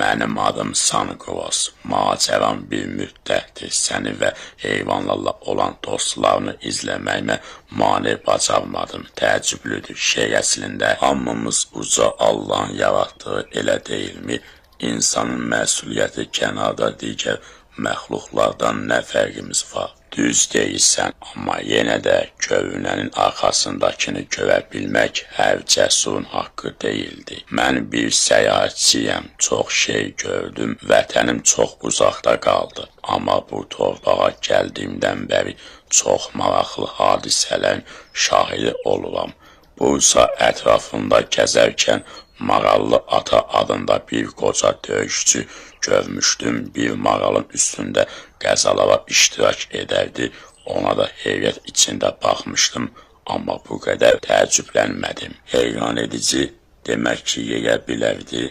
Mənim adım Sanqos, macəram bir müddətdir səni və heyvanlarla olan dostlarını izləməyimə mane bacarmadım. Təəccüblüdür, şey əslində hamımız uca Allahın yaratdığı elə deyilmi? İnsanın məsuliyyəti kənarda digər məxluqlardan nə fərqimiz var? Düz deyilsən, amma yenə də görünənin arxasındakını görə bilmək hər cəsurun haqqı deyildi. Mən bir səyahətçiyəm, çox şey gördüm, vətənim çox uzaqda qaldı. Amma bu torpağa gəldiyimdən bəri çox maraqlı hadisələrin şahidi oluram. Bursa ətrafında gəzərkən Marallı Ata adında bir qoca döyüşçü görmüşdüm. Bir maralın üstündə qəzalara iştirak edərdi. Ona da heyrət içində baxmışdım. Amma bu qədər təəccüblənmədim. Heyran edici, demək ki, yeyə bilərdi.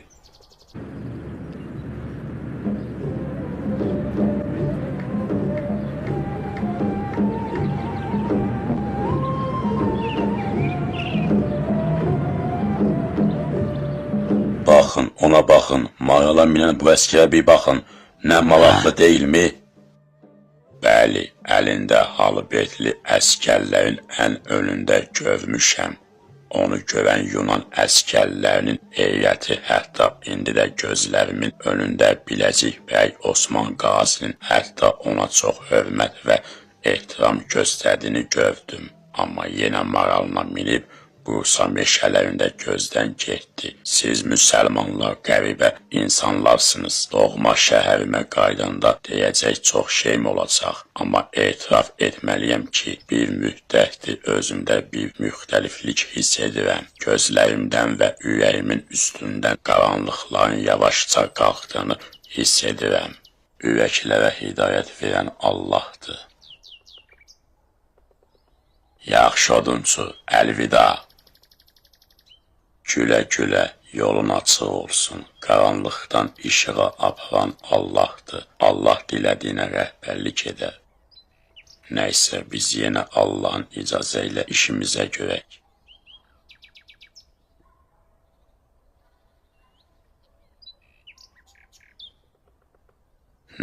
Baxın, ona baxın, marala minən bu əskərə bir baxın, nə maraqlı deyilmi? Bəli, əlində halibetli əskərlərin ən önündə görmüşəm. Onu görən Yunan əskərlərinin heyrəti hətta indi də gözlərimin önündə Biləcik bəy Osman Qazinin hətta ona çox hörmət və ehtiram göstərdiyini gördüm. Amma yenə maralına minib Bursa meşələrində gözdən getdi. Siz müsəlmanlar qəribə insanlarsınız. Doğma şəhərimə qaydanda deyəcək çox şeyim olacaq. Amma etiraf etməliyəm ki, bir müddətdir özümdə bir müxtəliflik hiss edirəm. Gözlərimdən və ürəyimin üstündən qaranlıqların yavaşca qalxdığını hiss edirəm. Ürəklərə hidayət verən Allahdır. Yaxşı odunçu, əlvida. Gülə-gülə yolun açıq olsun. Qaranlıqdan işığa aparan Allahdır. Allah dilədiyinə rəhbərlik edər. Nəysə, biz yenə Allahın icazə ilə işimizə görək.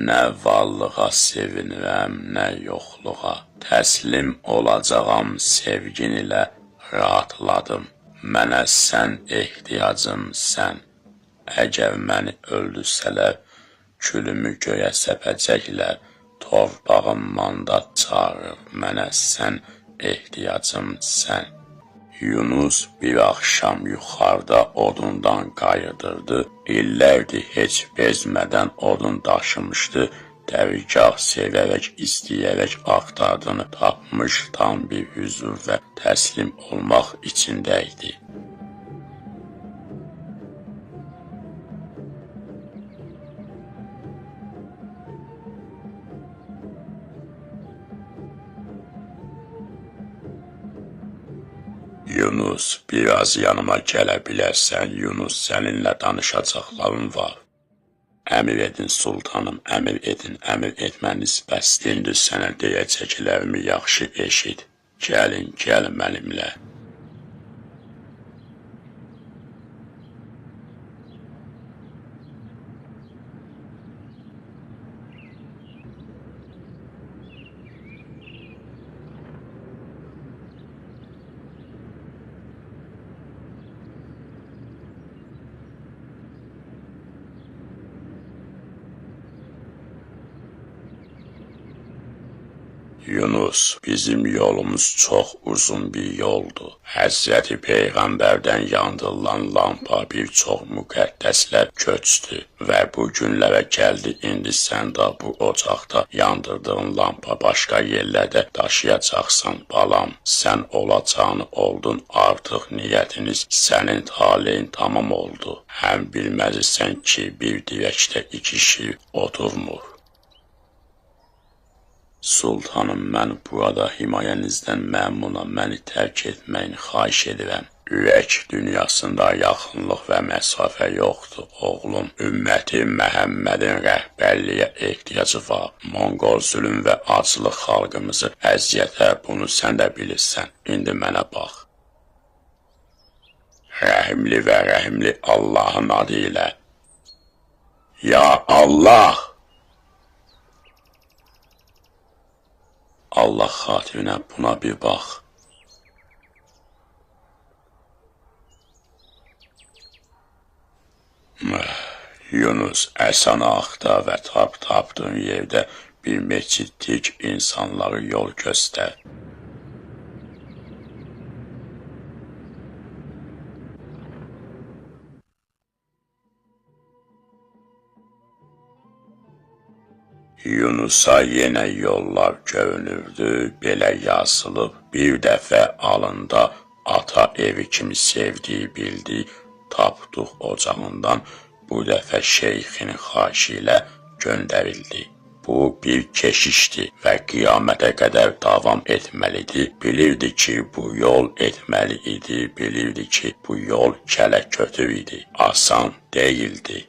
Nə varlığa sevinirəm, nə yoxluğa. Təslim olacağam sevgin ilə rahatladım. Mənə sən ehtiyacım sən. Əgər məni öldürsələr, külümü göyə səpəcəklər. Torpağım mandat çağırır, mənə sən ehtiyacım sən. Yunus bir axşam yuxarıda odundan qayıdırdı. İllərdir heç bezmədən odun daşımışdı. Dərgah sevərək, istəyərək axtardığını tapmış, tam bir hüzur və təslim olmaq içindəydi. Yunus, biraz yanıma gələ bilərsən, Yunus, səninlə danışacaqlarım var. Əmr edin sultanım, əmr edin, əmr etməniz bəsdindir, sənə deyəcəklərimi yaxşı eşit. Gəlin, gəl mənimlə. Yunus, bizim yolumuz çox uzun bir yoldur. Həzrəti Peyğəmbərdən yandırılan lampa bir çox müqəddəslər köçdü və bu günlərə gəldi. İndi sən də bu ocaqda yandırdığın lampa başqa yerlərdə daşıyacaqsan balam. Sən olacağını oldun, artıq niyyətiniz, sənin taleyin tamam oldu. Həm bilməlisən ki, bir dirəkdə iki şir oturmur. Sultanım, mən burada himayənizdən məmnunam, məni tərk etməyini xahiş edirəm. Ürək dünyasında yaxınlıq və məsafə yoxdur, oğlum. Ümməti Məhəmmədin rəhbərliyə ehtiyacı var. Monqol zülm və aclıq xalqımızı əziyyətə, bunu sən də bilirsən. İndi mənə bax. Rəhimli və rəhimli Allahın adı ilə. Ya Allah! Allah xatirinə buna bir bax. Yunus, əsanı axtar və tapdığın yerdə bir məscid tik, insanları yol göstər. Yunusa yenə yollar görünürdü, belə yazılıb. Bir dəfə alında ata evi kimi sevdiyi bildi, tapdıq ocağından bu dəfə şeyxin xahişi ilə göndərildi. Bu bir keşişdi və qiyamətə qədər davam etməlidir. Bilirdi ki, bu yol etməli idi, bilirdi ki, bu yol kələ-kötür idi, asan deyildi.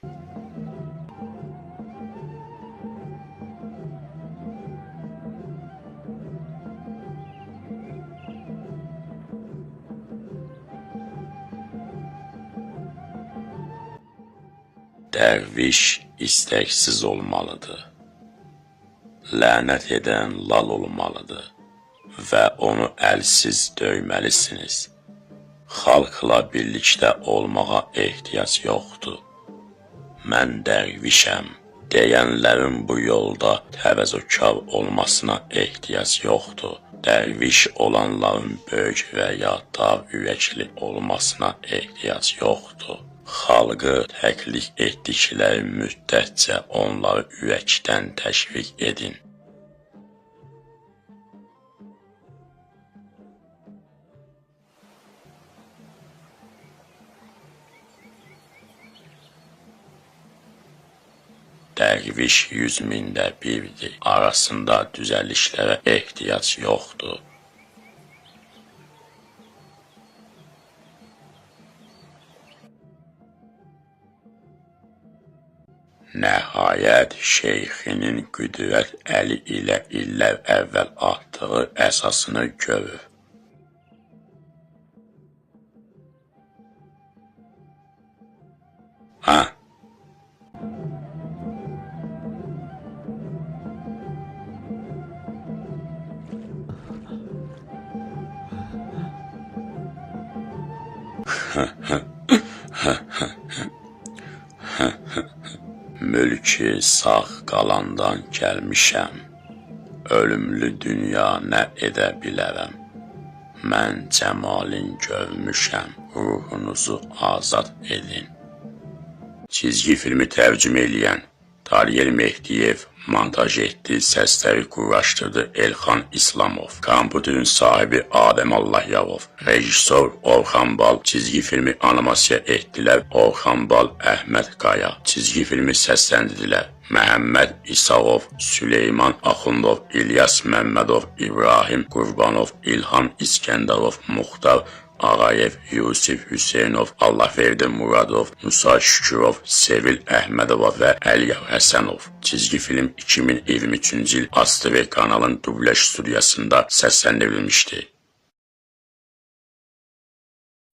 Dərviş istəksiz olmalıdır. Lənət edən lal olmalıdır və onu əlsiz döyməlisiniz. Xalqla birlikdə olmağa ehtiyac yoxdur. Mən dərvişəm. Deyənlərin bu yolda təvəzzükar olmasına ehtiyac yoxdur. Dərviş olanların böyük və ya dar ürəkli olmasına ehtiyac yoxdur. Xalqı təklif etdikləri müddətcə onları ürəkdən təşviq edin. Dərviş 100 mində birdir. Arasında düzəlişlərə ehtiyac yoxdur. Nəhayət, şeyxinin qüdrət əli ilə illər əvvəl atdığı əsasını görür. Mülki sağ qalandan gəlmişəm. Ölümlü dünya nə edə bilərəm. Mən cəmalin görmüşəm. Ruhunuzu azad edin. Çizgi filmi tərcümə eləyən Taryel Mehdiyev, montaj etdi, səsləri quraşdırdı Elxan İslamov, kompüterin sahibi Adəm Allahyavov, rejissor Orxan Bal, çizgi filmi animasiya etdilər Orxan Bal, Əhməd Qaya, çizgi filmi səsləndirdilər Məhəmməd İsağov, Süleyman Axundov, İlyas Məmmədov, İbrahim Qurbanov, İlham İskəndərov, Muxtar Ağayev, Yusif Hüseynov, Allahverdi Muradov, Musa Şükürov, Sevil Əhmədova və Əliyav Həsənov. Çizgi film 2023-cü il ASTV kanalın dublaj studiyasında səsləndirilmişdi.